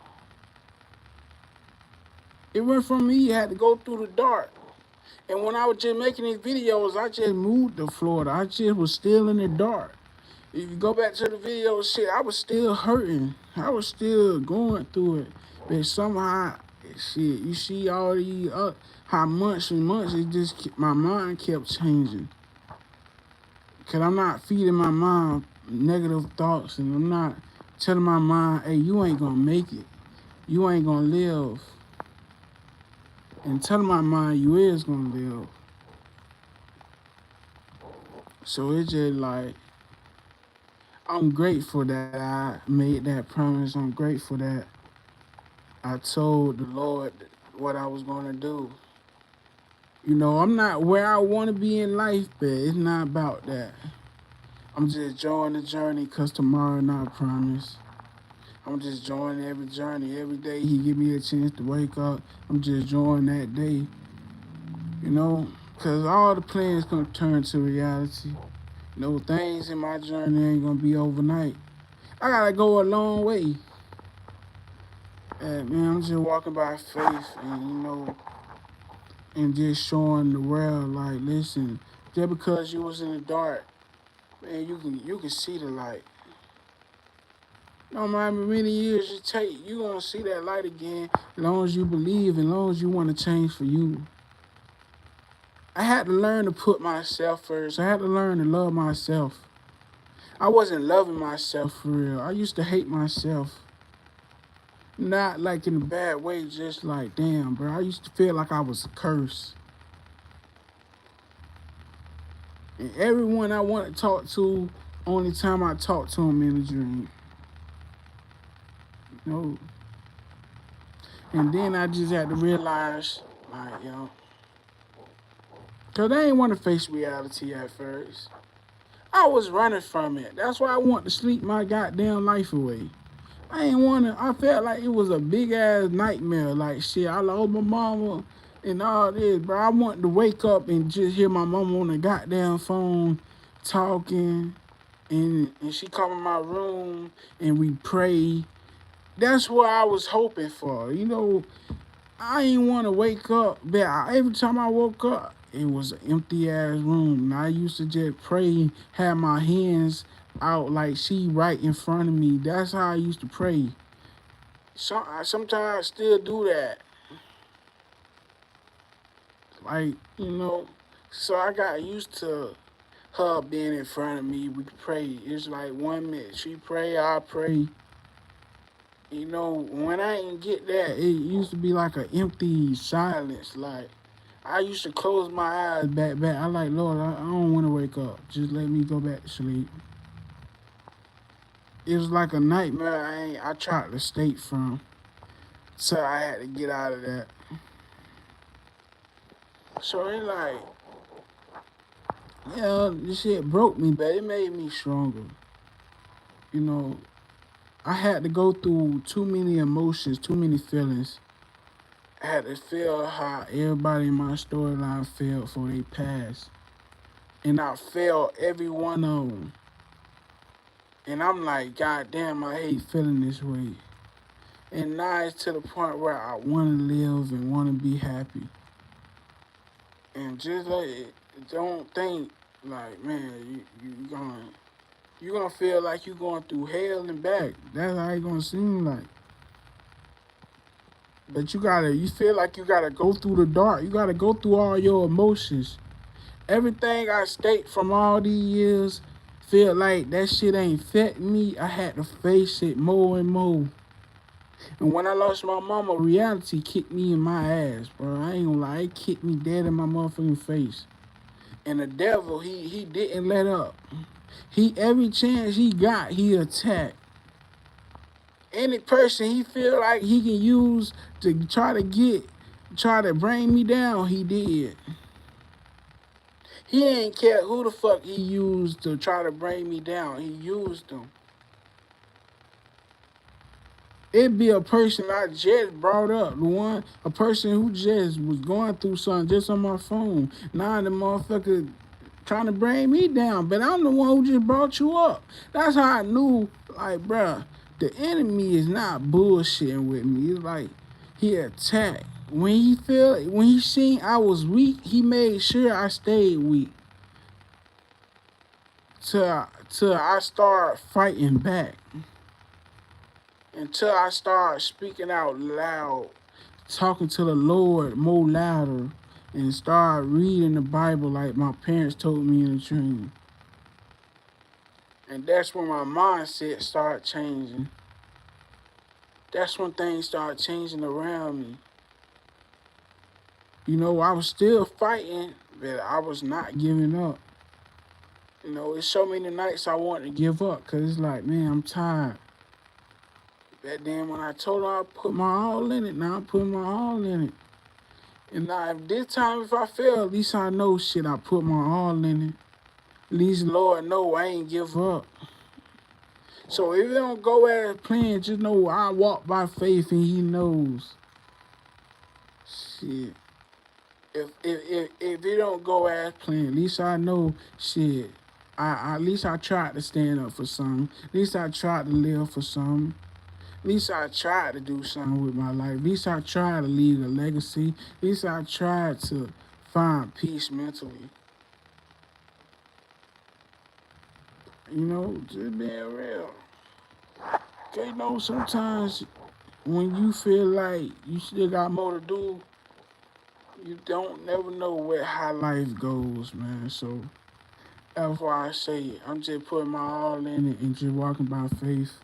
It went from me, had to go through the dark. And when I was just making these videos, I just moved to Florida. I just was still in the dark. If you go back to the video, shit, I was still hurting. I was still going through it. But somehow, shit, you see all these, how months and months, it just, my mind kept changing. Because I'm not feeding my mind negative thoughts, and I'm not telling my mind, hey, you ain't going to make it. You ain't going to live. And telling my mind, you is going to live. So it's just like, I'm grateful that I made that promise. I'm grateful that I told the Lord what I was going to do. You know, I'm not where I want to be in life, but it's not about that. I'm just enjoying the journey because tomorrow not promised. I'm just enjoying every journey. Every day he give me a chance to wake up, I'm just enjoying that day. You know, because all the plans going to turn to reality. You know, things in my journey ain't going to be overnight. I got to go a long way. And, man, I'm just walking by faith and, you know, and just showing the world, like, listen, just because you was in the dark, man, you can see the light. No matter how many years you take, you gonna see that light again as long as you believe, as long as you want to change for you. I had to learn to put myself first. I had to learn to love myself. I wasn't loving myself for real. I used to hate myself. Not like in a bad way, just like, damn, bro. I used to feel like I was a curse. And everyone I want to talk to, only time I talk to them in a dream. You know? And then I just had to realize, like, you know, because they ain't want to face reality at first. I was running from it. That's why I want to sleep my goddamn life away. I ain't want to, I felt like it was a big ass nightmare. Like, shit, I lost my mama and all this, bro. I wanted to wake up and just hear my mama on the goddamn phone talking. And she come in my room and we pray. That's what I was hoping for. You know, I ain't want to wake up, but every time I woke up, it was an empty ass room. And I used to just pray, have my hands out like she right in front of me. That's how I used to pray. So sometimes I still do that. Like, you know, so I got used to her being in front of me. We pray. It's like 1 minute. She pray, I pray. You know, when I didn't get that, it used to be like an empty silence. Like, I used to close my eyes back. I like, Lord, I don't want to wake up. Just let me go back to sleep. It was like a nightmare I tried to escape from. So I had to get out of that. So it like, yeah, this shit broke me, but it made me stronger. You know, I had to go through too many emotions, too many feelings. I had to feel how everybody in my storyline felt before they passed. And I felt every one of them. And I'm like, God damn, I hate feeling this way. And now it's to the point where I want to live and want to be happy. And just like, don't think like, man, you gonna feel like you going through hell and back. That's how it gonna seem like. But you feel like you gotta go through the dark. You gotta go through all your emotions. Everything I state from all these years, feel like that shit ain't fit me. I had to face it more and more. And when I lost my mama, reality kicked me in my ass, bro. I ain't gonna lie, it kicked me dead in my motherfucking face. And the devil, he didn't let up. He every chance he got, he attacked. Any person he feel like he can use to try to bring me down, he did. He ain't care who the fuck he used to try to bring me down. He used them. It'd be a person I just brought up, a person who just was going through something just on my phone. Now the motherfucker trying to bring me down, but I'm the one who just brought you up. That's how I knew, like, bruh, the enemy is not bullshitting with me. It's like he attacked. When he seen I was weak, he made sure I stayed weak. Till I start fighting back. Until I start speaking out loud, talking to the Lord more louder, and start reading the Bible like my parents told me in a dream. And that's when my mindset started changing. That's when things started changing around me. You know, I was still fighting, but I was not giving up. You know, it's so many nights I wanted to give up, because it's like, man, I'm tired. But then when I told her I put my all in it, now I'm putting my all in it. And now if this time if I fail, at least I know shit, I put my all in it. At least Lord know I ain't give up. So if it don't go as planned, just know I walk by faith and he knows. Shit. If it don't go as planned, at least I know shit. At least I tried to stand up for something. At least I tried to live for something. At least I tried to do something with my life. At least I tried to leave a legacy. At least I tried to find peace mentally. You know, just being real. Okay, you know, sometimes when you feel like you still got more to do, you don't never know how life goes, man. So that's why I say it. I'm just putting my all in it and just walking by faith.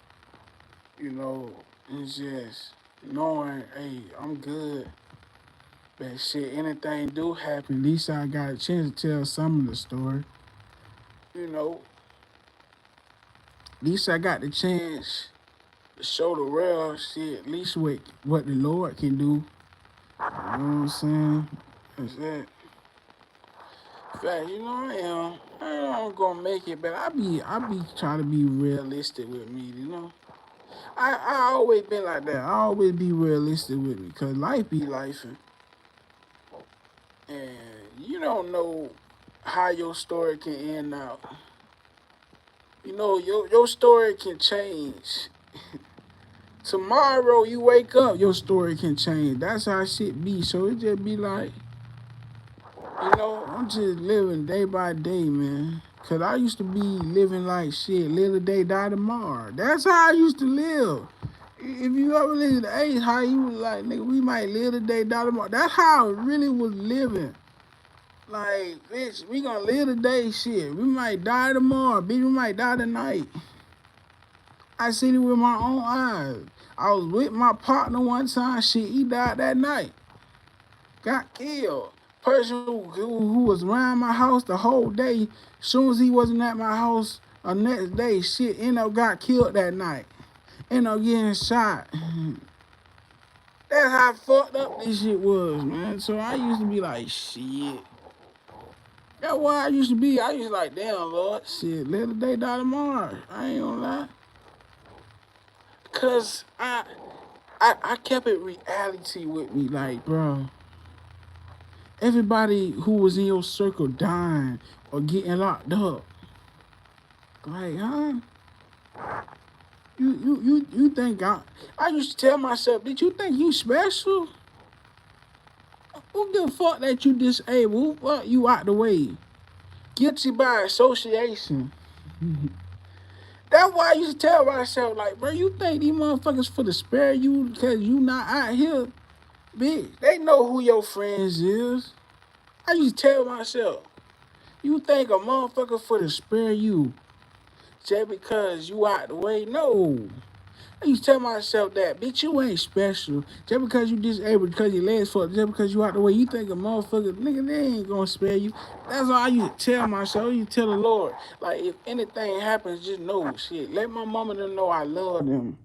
You know, and just knowing, hey, I'm good. But shit, anything do happen, at least I got a chance to tell some of the story. You know, at least I got the chance to show the world shit, at least what the Lord can do. You know what I'm saying? That's it. In fact, you know, I am gonna make it, but I be trying to be realistic with me, you know. I always been like that. I always be realistic with me, cause life be life, and you don't know how your story can end out. You know, your story can change. Tomorrow you wake up, your story can change. That's how shit be. So it just be like, you know, I'm just living day by day, man. Cause I used to be living like shit, live today, die tomorrow. That's how I used to live. If you ever listen to Ace, how he was like, nigga, we might live today, die tomorrow. That's how I really was living. Like, bitch, we gonna live today, shit. We might die tomorrow, bitch, we might die tonight. I seen it with my own eyes. I was with my partner one time, shit, he died that night. Got killed. Person who was around my house the whole day, soon as he wasn't at my house the next day, shit, got killed that night. Ended up getting shot. That's how fucked up this shit was, man. So I used to be like, shit. That's why I used to be. I used to like, damn, Lord, shit, let the day die tomorrow. I ain't gonna lie. Cause I kept it reality with me, like, bro. Everybody who was in your circle dying or getting locked up. Like, huh? You think I used to tell myself, did you think you special? Who give a fuck that you disabled? Who fuck you out the way? Guilty by association. That's why I used to tell myself, like, bro, you think these motherfuckers for to spare you because you not out here? Bitch, they know who your friends is. I used to tell myself, you think a motherfucker for to spare you just because you out the way? No. I used to tell myself that, bitch, you ain't special. Just because you disabled, because your legs fucked, just because you out the way, you think a motherfucker, nigga, they ain't gonna spare you. That's all I used to tell myself. You tell the Lord, like, if anything happens, just know, shit, let my mama know I love them.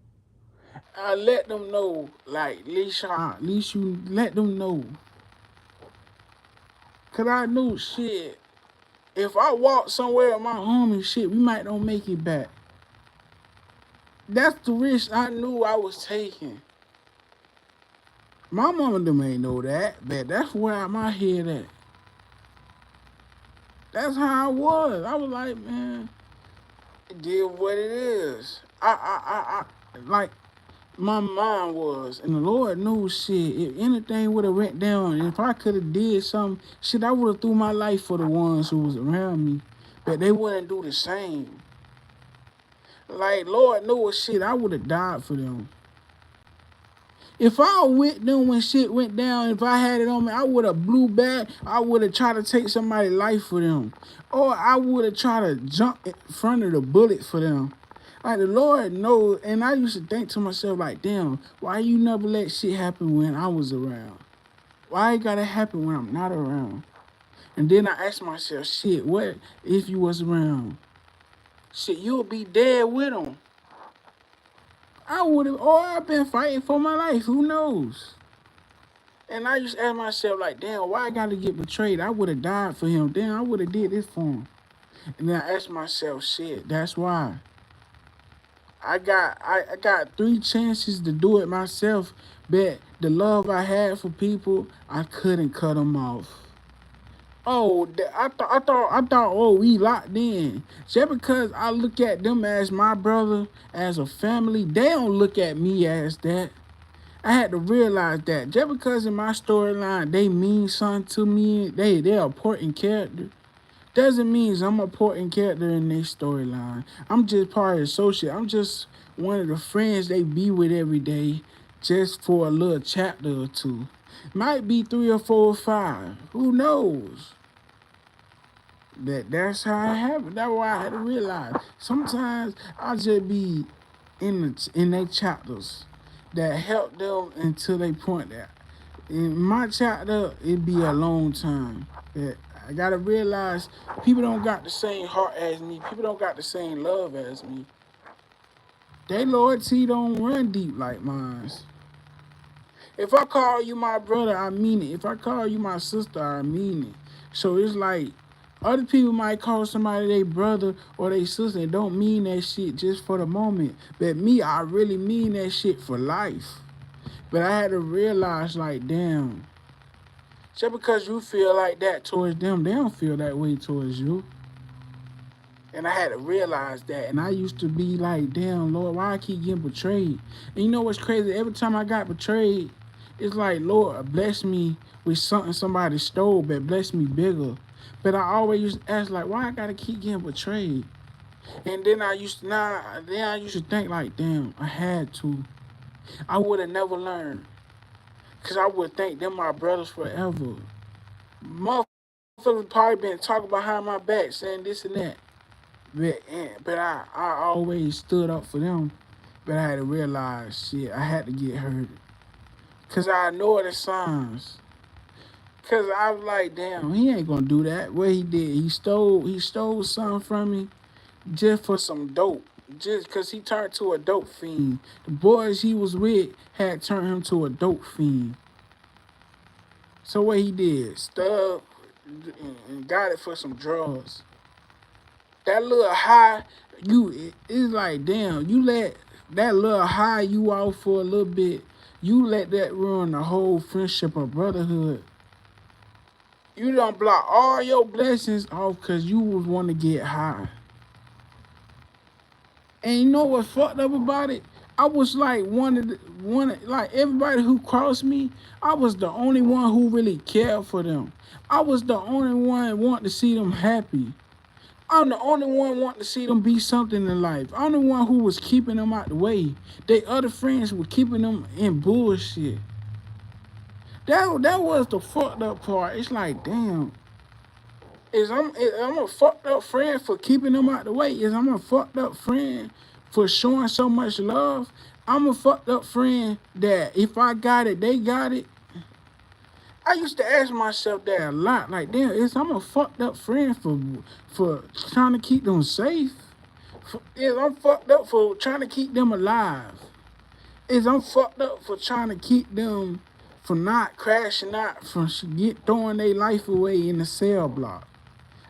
I let them know, like, at least you let them know. Cause I knew, shit, if I walk somewhere with my homie, shit, we might not make it back. That's the risk I knew I was taking. My mama them ain't know that, but that's where my head at. That's how I was. I was like, man, it did what it is. Like, my mind was, and the Lord knows, shit, if anything would have went down, and if I could have did something, shit, I would have threw my life for the ones who was around me, but they wouldn't do the same. Like, Lord knows, shit, I would have died for them. If I was with them when shit went down, if I had it on me, I would have blew back. I would have tried to take somebody's life for them. Or I would have tried to jump in front of the bullet for them. Like, the Lord knows, and I used to think to myself, like, damn, why you never let shit happen when I was around? Why it gotta happen when I'm not around? And then I asked myself, shit, what if you was around? Shit, you'll be dead with them. I would have, or I've been fighting for my life, who knows? And I used to ask myself, like, damn, why I gotta get betrayed? I would have died for him. Damn, I would have did this for him. And then I asked myself, shit, that's why. I got 3 chances to do it myself, but the love I had for people, I couldn't cut them off. Oh, I thought, oh, we locked in. Just because I look at them as my brother, as a family, they don't look at me as that. I had to realize that just because in my storyline they mean something to me, they're important character, doesn't mean I'm a important character in their storyline. I'm just part of the associate. I'm just one of the friends they be with every day, just for a little chapter or two. Might be 3 or 4 or 5. Who knows? That's how it happened. That's why I had to realize. Sometimes I just be in their chapters that help them until they point that. In my chapter, it be a long time. But I gotta realize people don't got the same heart as me. People don't got the same love as me. Their loyalty don't run deep like mine. If I call you my brother, I mean it. If I call you my sister, I mean it. So it's like other people might call somebody their brother or their sister and don't mean that shit just for the moment. But me, I really mean that shit for life. But I had to realize, like, damn, just because you feel like that towards them, they don't feel that way towards you. And I had to realize that. And I used to be like, damn, Lord, why I keep getting betrayed? And you know what's crazy? Every time I got betrayed, it's like, Lord, bless me with something somebody stole, but bless me bigger. But I always used to ask, like, why I gotta keep getting betrayed? And then I used to think, like, damn, I had to. I would have never learned. Because I would think them my brothers forever. Motherfuckers probably been talking behind my back, saying this and that. But I always stood up for them. But I had to realize, shit, I had to get hurt. Because I know the signs. Because I was like, damn, he ain't going to do that. What he did, he stole something from me just for some dope. just because he turned to a dope fiend. The boys he was with had turned him to a dope fiend. So what he did, stubbed and got it for some drugs. That little high, it's like damn, you let that little high you out for a little bit, you let that ruin the whole friendship or brotherhood. You don't block all your blessings off because you was want to get high. And you know what's fucked up about it? I was like like everybody who crossed me, I was the only one who really cared for them. I was the only one wanting to see them happy. I'm the only one wanting to see them be something in life. I'm the one who was keeping them out the way. They other friends were keeping them in bullshit. That was the fucked up part. It's like, damn, I'm a fucked up friend for keeping them out the way? Is I'm a fucked up friend for showing so much love? I'm a fucked up friend that if I got it, they got it. I used to ask myself that a lot. Like, damn, I'm a fucked up friend for trying to keep them safe? Is I'm fucked up for trying to keep them alive? Is I'm fucked up for trying to keep them from not crashing out, from throwing their life away in the cell block?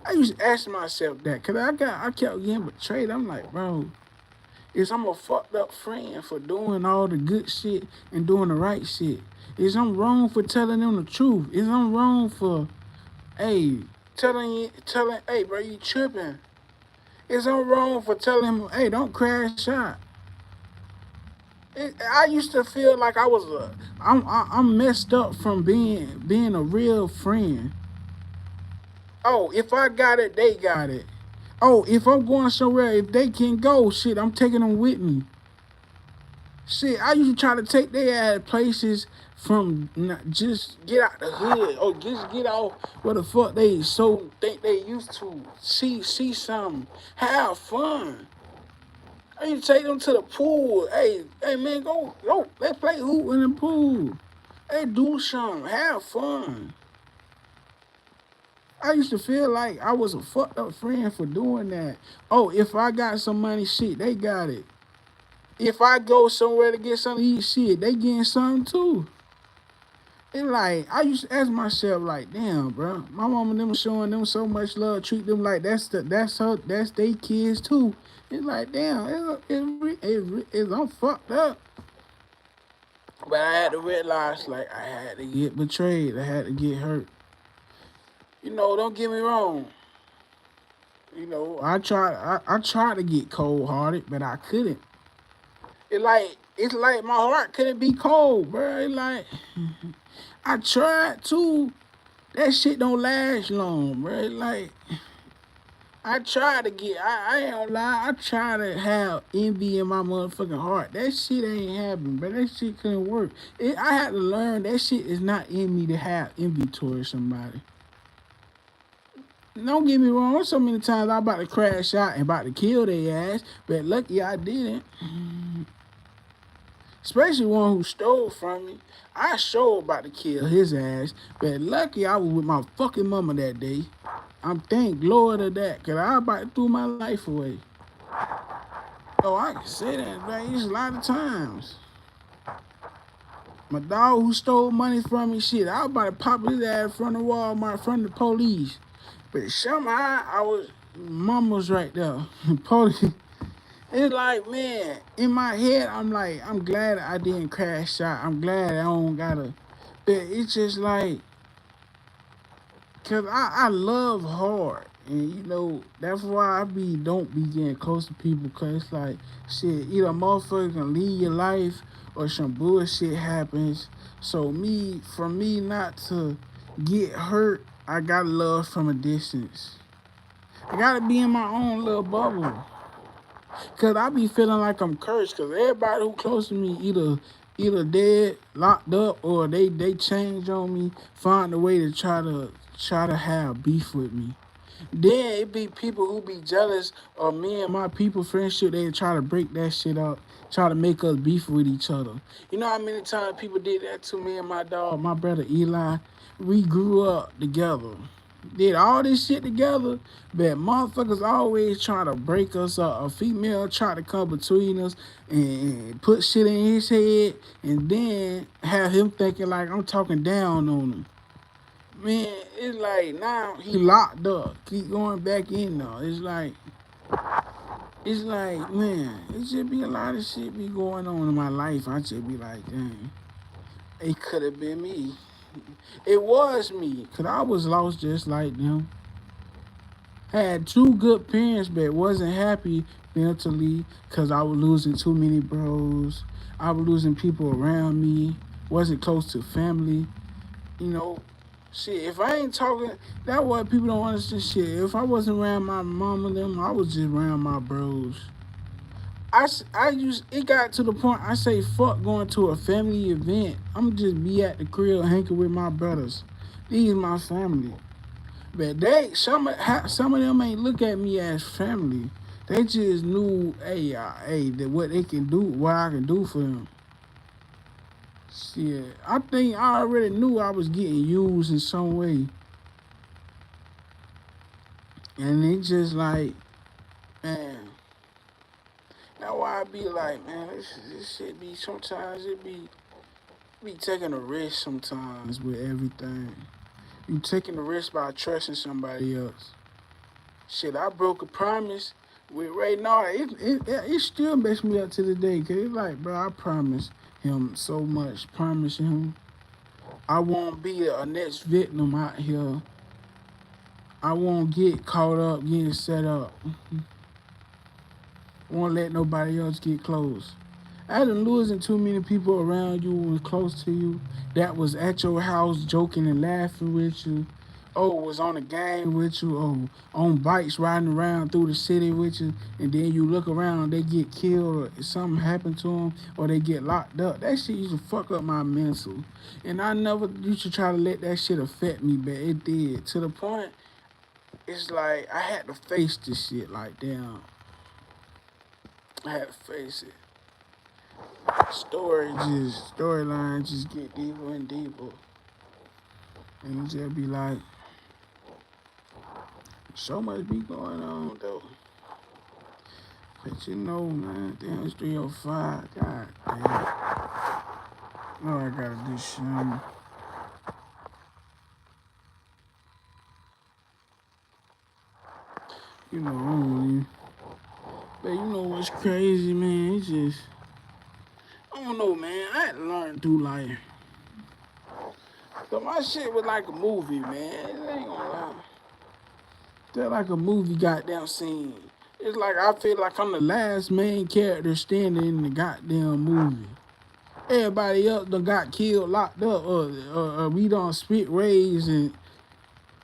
I used to ask myself that because I kept getting betrayed. I'm like, bro, I'm a fucked up friend for doing all the good shit and doing the right shit? I'm wrong for telling them the truth? I'm wrong for, hey, hey, bro, you tripping? I'm wrong for telling him, hey, don't crash out? I used to feel like I'm messed up from being a real friend. Oh, if I got it, they got it. Oh, if I'm going somewhere, if they can go, shit, I'm taking them with me. Shit, I used to try to take their ass places from just get out the hood or just get out where the fuck they so think they used to see something, have fun. I used to take them to the pool. Hey man, go, let's play hoop in the pool. Hey, do something, have fun. I used to feel like I was a fucked up friend for doing that. Oh, if I got some money, shit, they got it. If I go somewhere to get something to eat, shit, they getting something too. It's like, I used to ask myself, like, damn, bro, my mama them showing them so much love, treat them like that's they kids too. It's like, damn, I'm fucked up. But I had to realize, like, I had to get betrayed. I had to get hurt. Don't get me wrong. I tried to get cold hearted, but I couldn't. It's like my heart couldn't be cold, bro. It's like I tried to. That shit don't last long, bro. It's like I tried to get. I ain't gonna lie. I tried to have envy in my motherfucking heart. That shit ain't happening, but that shit couldn't work. I had to learn that shit is not in me to have envy towards somebody. Don't get me wrong. So many times I about to crash out and about to kill their ass, but lucky I didn't. Especially one who stole from me. I sure about to kill his ass, but lucky I was with my fucking mama that day. I'm thank Lord of that, because I about to throw my life away. Oh, I can say that, man. It's a lot of times. My dog who stole money from me, shit, I was about to pop his ass from the Walmart, from the police. But somehow mama was right there. Police. It's like, man, in my head, I'm like, I'm glad I didn't crash out. I'm glad I don't gotta. But it's just like, cause I love hard, and that's why don't be getting close to people. Cause it's like, shit, either a motherfucker can leave your life or some bullshit happens. So for me not to get hurt, I gotta love from a distance. I gotta be in my own little bubble. Cause I be feeling like I'm cursed. Cause everybody who close to me either dead, locked up, or they change on me, find a way to try to have beef with me. Then it be people who be jealous of me and my people friendship. They try to break that shit up, try to make us beef with each other. You know how many times people did that to me and my dog, my brother Eli? We grew up together. did all this shit together, but motherfuckers always try to break us up. A female try to come between us and put shit in his head, and then have him thinking like I'm talking down on him. Man, it's like now he locked up. Keep going back in though. It's like, man, it should be a lot of shit be going on in my life. I should be like, dang, it could have been me. It was me, cause I was lost just like them. Had two good parents, but wasn't happy mentally, cause I was losing too many bros. I was losing people around me. Wasn't close to family. You know, shit. If I ain't talking, that what people don't understand. Shit. If I wasn't around my mom and them, I was just around my bros. It got to the point I say fuck going to a family event. I'm just be at the crib hanging with my brothers. These my family. But some of them ain't look at me as family. They just knew, hey, that what they can do, what I can do for them. Shit, I think I already knew I was getting used in some way, and it just like, man, that's why I be like, man, this shit be sometimes it be taking a risk sometimes with everything. You taking a risk by trusting somebody else. Shit, I broke a promise with right now. It still makes me up to the day. Cause it's like, bro, I promised him so much. Promise him I won't be a next victim out here. I won't get caught up getting set up. Won't let nobody else get close. After losing too many people around you who was close to you, that was at your house joking and laughing with you, was on a game with you, on bikes riding around through the city with you, and then you look around, they get killed or something happened to them or they get locked up. That shit used to fuck up my mental. And I never used to try to let that shit affect me, but it did. To the point, it's like I had to face this shit like, damn, I had to face it. Storyline just get deeper and deeper. And you just be like, so much be going on though. But you know, man, damn, it's 3:05. God damn. No, I gotta do something. You know, I don't really. But you know what's crazy, man? It's just, I don't know, man. I had to learn through life. So my shit was like a movie, man. It ain't gonna lie. They're like a movie goddamn scene. It's like I feel like I'm the last main character standing in the goddamn movie. Everybody else done got killed, locked up, or we done spit rays and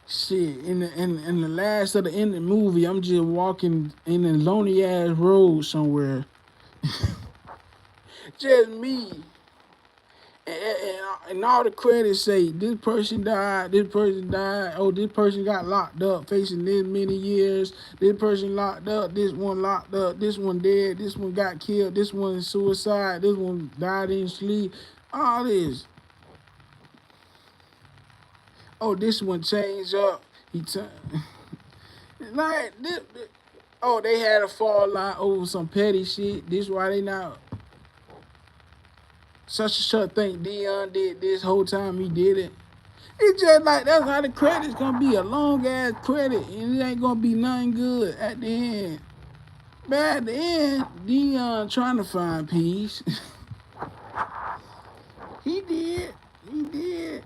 shit. In the last of the end of the movie, I'm just walking in a lonely ass road somewhere. Just me. And all the credits say this person died, oh, this person got locked up facing this many years, this person locked up, this one locked up, this one dead, this one got killed, this one suicide, this one died in sleep, all this. Oh, this one changed up, he turned, like, oh, they had a fall out over some petty shit, this why they not, such and such think Dion did this whole time he did it. It's just like that's how the credit's gonna be, a long ass credit, and it ain't gonna be nothing good at the end. But at the end, Dion trying to find peace. he did. He did.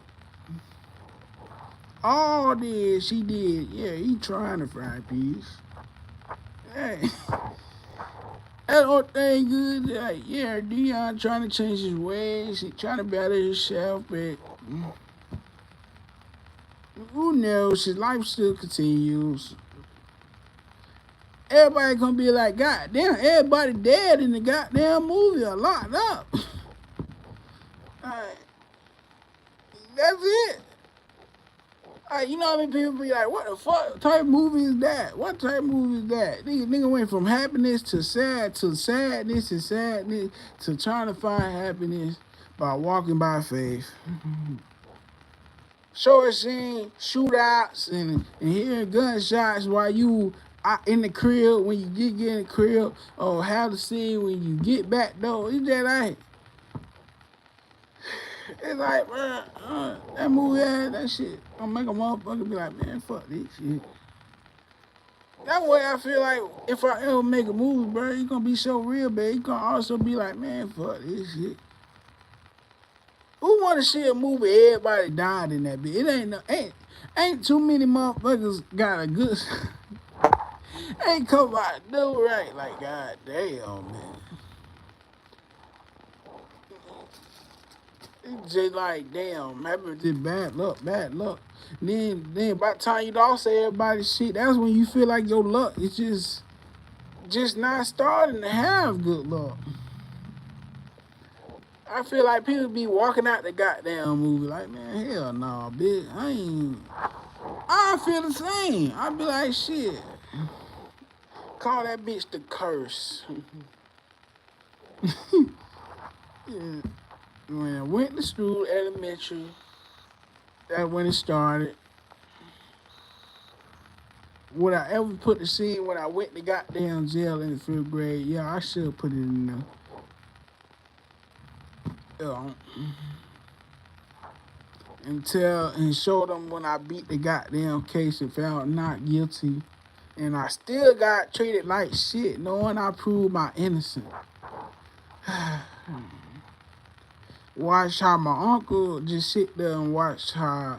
All this, she did. Yeah, he trying to find peace. Hey, that whole thing good. Like, yeah, Dion trying to change his ways. He trying to better himself, but who knows? His life still continues. Everybody gonna be like, God damn, everybody dead in the goddamn movie or locked up. Alright, that's it. Alright, you know how many people be like, what the fuck type movie is that? What type movie is that? Nigga went from happiness to sad to sadness and sadness to trying to find happiness by walking by faith. show a scene, shootouts, and hearing gunshots while you out in the crib when you get in the crib, or have the scene when you get back though. It's just like, it's like, man, that movie, that shit, gonna make a motherfucker be like, man, fuck this shit. That way I feel like if I ever make a movie, bro, it's gonna be so real, man. You gonna also be like, man, fuck this shit. Who wanna see a movie everybody died in that bitch? It ain't too many motherfuckers got a good ain't come out no right. Like, god damn, man. It's just like, damn, maybe just bad luck, bad luck. Then by the time you lost everybody's shit, that's when you feel like your luck is just not starting to have good luck. I feel like people be walking out the goddamn movie like, man, hell no, bitch. I feel the same. I be like, shit. Call that bitch the curse. Yeah. When I went to school, elementary, that's when it started. Would I ever put the scene when I went to goddamn jail in the 5th grade? Yeah, I should put it in there. And show them when I beat the goddamn case and found not guilty, and I still got treated like shit, knowing I proved my innocence. Watch how my uncle just sit there and watch how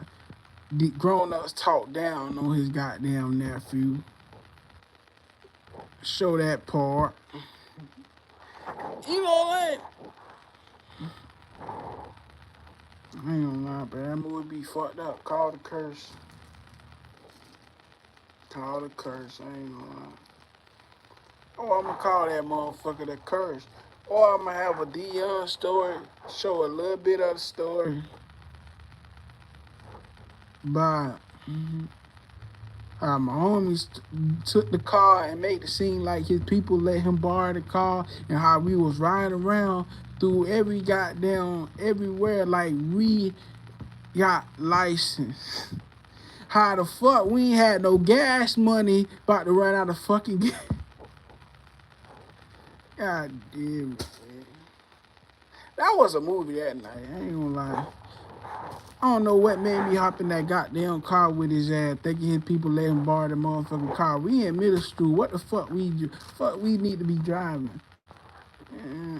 the grown-ups talk down on his goddamn nephew. Show that part. You know, like, I ain't gonna lie, but that movie be fucked up. Call the curse. Call the curse. I ain't gonna lie. Oh, I'm gonna call that motherfucker the curse. Or I'm gonna have a Dion story, show a little bit of the story. But my homies took the car and made it seem like his people let him borrow the car, and how we was riding around through every goddamn everywhere like we got license. How the fuck we ain't had no gas money, about to run out of fucking gas. God damn it, man. That was a movie that night, I ain't gonna lie. I don't know what made me hop in that goddamn car with his ass, thinking his people let him borrow the motherfucking car. We in middle school. What the fuck we need to be driving? Yeah.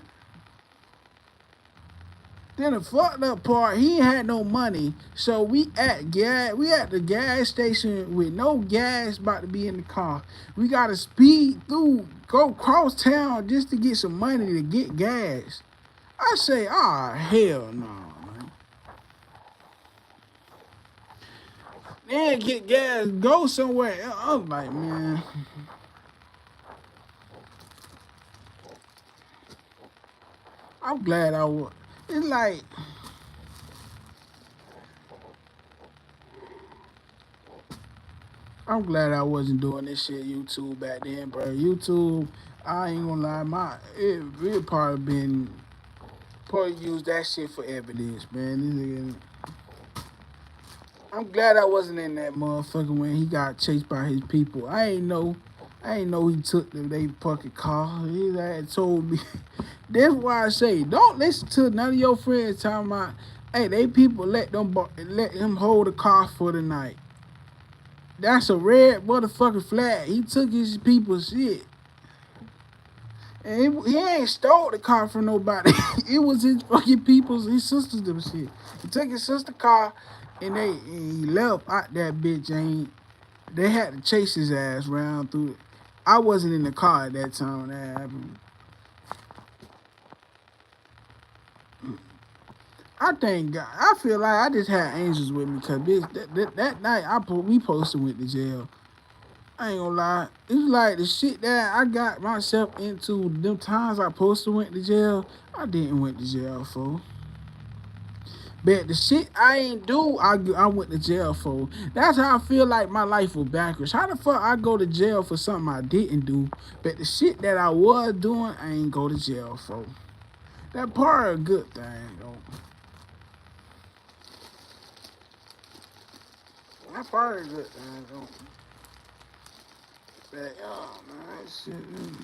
Then the fucked up part, he ain't had no money, so we at the gas station with no gas, about to be in the car. We gotta speed through, go cross town just to get some money to get gas. I say, hell no, man. Then get gas, go somewhere. I'm like, man. I'm glad I was. It's like, I'm glad I wasn't doing this shit YouTube back then, bro. YouTube, I ain't gonna lie, it probably use that shit for evidence, man. I'm glad I wasn't in that motherfucker when he got chased by his people. I ain't know he took they fucking car. He had told me. That's why I say, don't listen to none of your friends talking about, hey, they people let him hold the car for the night. That's a red motherfucking flag. He took his people's shit. And he ain't stole the car from nobody. It was his fucking people's, his sisters them shit. He took his sister's car and he left out that bitch. They had to chase his ass around through it. I wasn't in the car at that time when that happened. I thank God. I feel like I just had angels with me, because bitch, that night we supposed to went to jail. I ain't gonna lie. It's like the shit that I got myself into, them times I supposed to went to jail, I didn't went to jail for. But the shit I ain't do, I went to jail for. That's how I feel like my life was backwards. How the fuck I go to jail for something I didn't do, but the shit that I was doing, I ain't go to jail for. That part a good thing, though. I probably good, man. Don't. But, oh, man, that shit, man.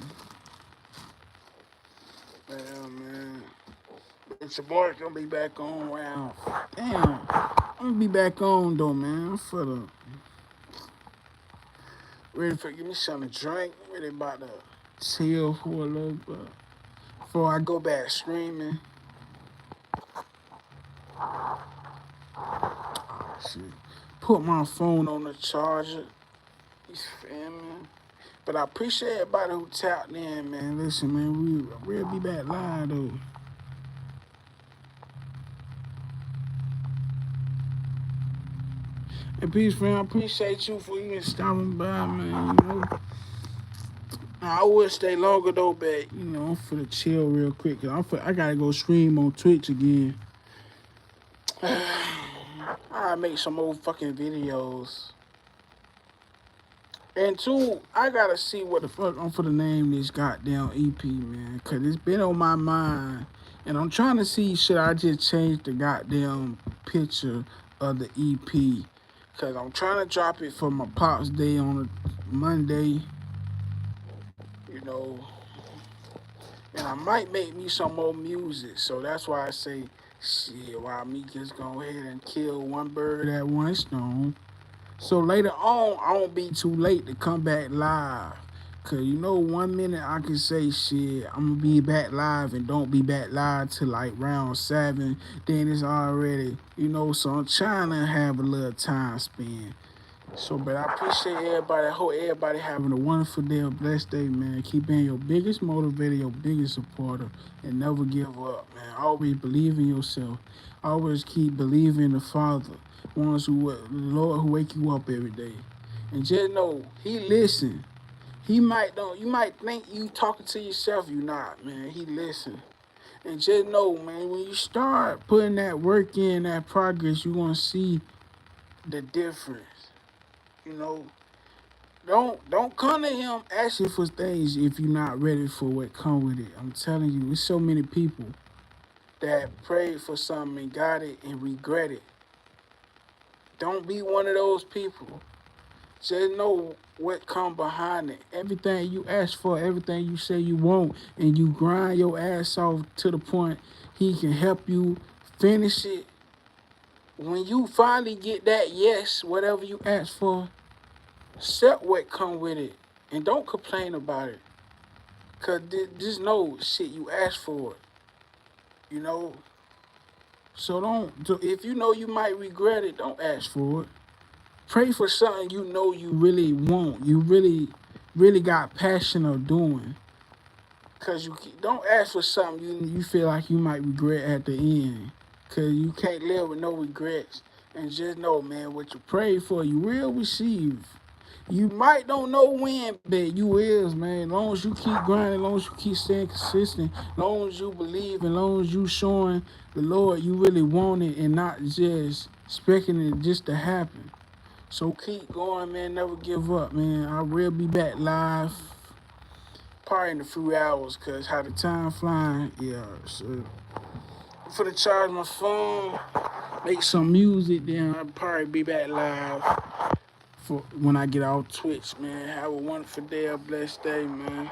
It's your boy gonna be back on round. Damn. I'm gonna be back on, though, man. For the. Ready for give me something to drink. Ready about to chill for a little bit. Before I go back streaming. Shit. Put my phone on the charger. You feel me? But I appreciate everybody who tapped in, man. Listen, man, we'll be back live, though. And peace, friend. I appreciate you for even stopping by, man. You know, I would stay longer though, but you know, I'm for the chill real quick. Cause I gotta go stream on Twitch again. I make some old fucking videos. And two, I gotta see what the fuck I'm for the name this goddamn EP, man. Cause it's been on my mind. And I'm trying to see, should I just change the goddamn picture of the EP? Cause I'm trying to drop it for my Pops Day on a Monday. You know. And I might make me some more music. So that's why I say, shit, why me just go ahead and kill one bird at one stone. So later on, I won't be too late to come back live. Cause you know, 1 minute I can say shit, I'm gonna be back live and don't be back live till like round 7. Then it's already, you know, so I'm trying to have a little time spent. So, but I appreciate everybody. I hope everybody having a wonderful day, a blessed day, man. Keep being your biggest motivator, your biggest supporter, and never give up, man. Always believe in yourself. Always keep believing in the Father, the Lord who wake you up every day. And just know, He listen. He might don't. You might think you talking to yourself. You not, man. He listen. And just know, man, when you start putting that work in, that progress, you gonna see the difference. You know, don't come to him asking for things if you're not ready for what come with it. I'm telling you, there's so many people that prayed for something and got it and regret it. Don't be one of those people. Just know what come behind it. Everything you ask for, everything you say you want, and you grind your ass off to the point he can help you finish it. When you finally get that yes, whatever you ask for, accept what come with it. And don't complain about it. Cause just know shit you asked for it. You know? So if you know you might regret it, don't ask for it. Pray for something you know you really want. You really got passion of doing. Cause you don't ask for something you feel like you might regret at the end. Cause you can't live with no regrets. And just know, man, what you pray for, you will receive. You might don't know when, but you is, man. As long as you keep grinding, as long as you keep staying consistent, as long as you believe, as long as you showing the Lord you really want it and not just expecting it just to happen. So keep going, man. Never give up, man. I will be back live probably in a few hours, cause how the time flying. Yeah, so for to charge my phone, make some music, then I'll probably be back live for when I get off Twitch, man. Have a wonderful day, a blessed day, man.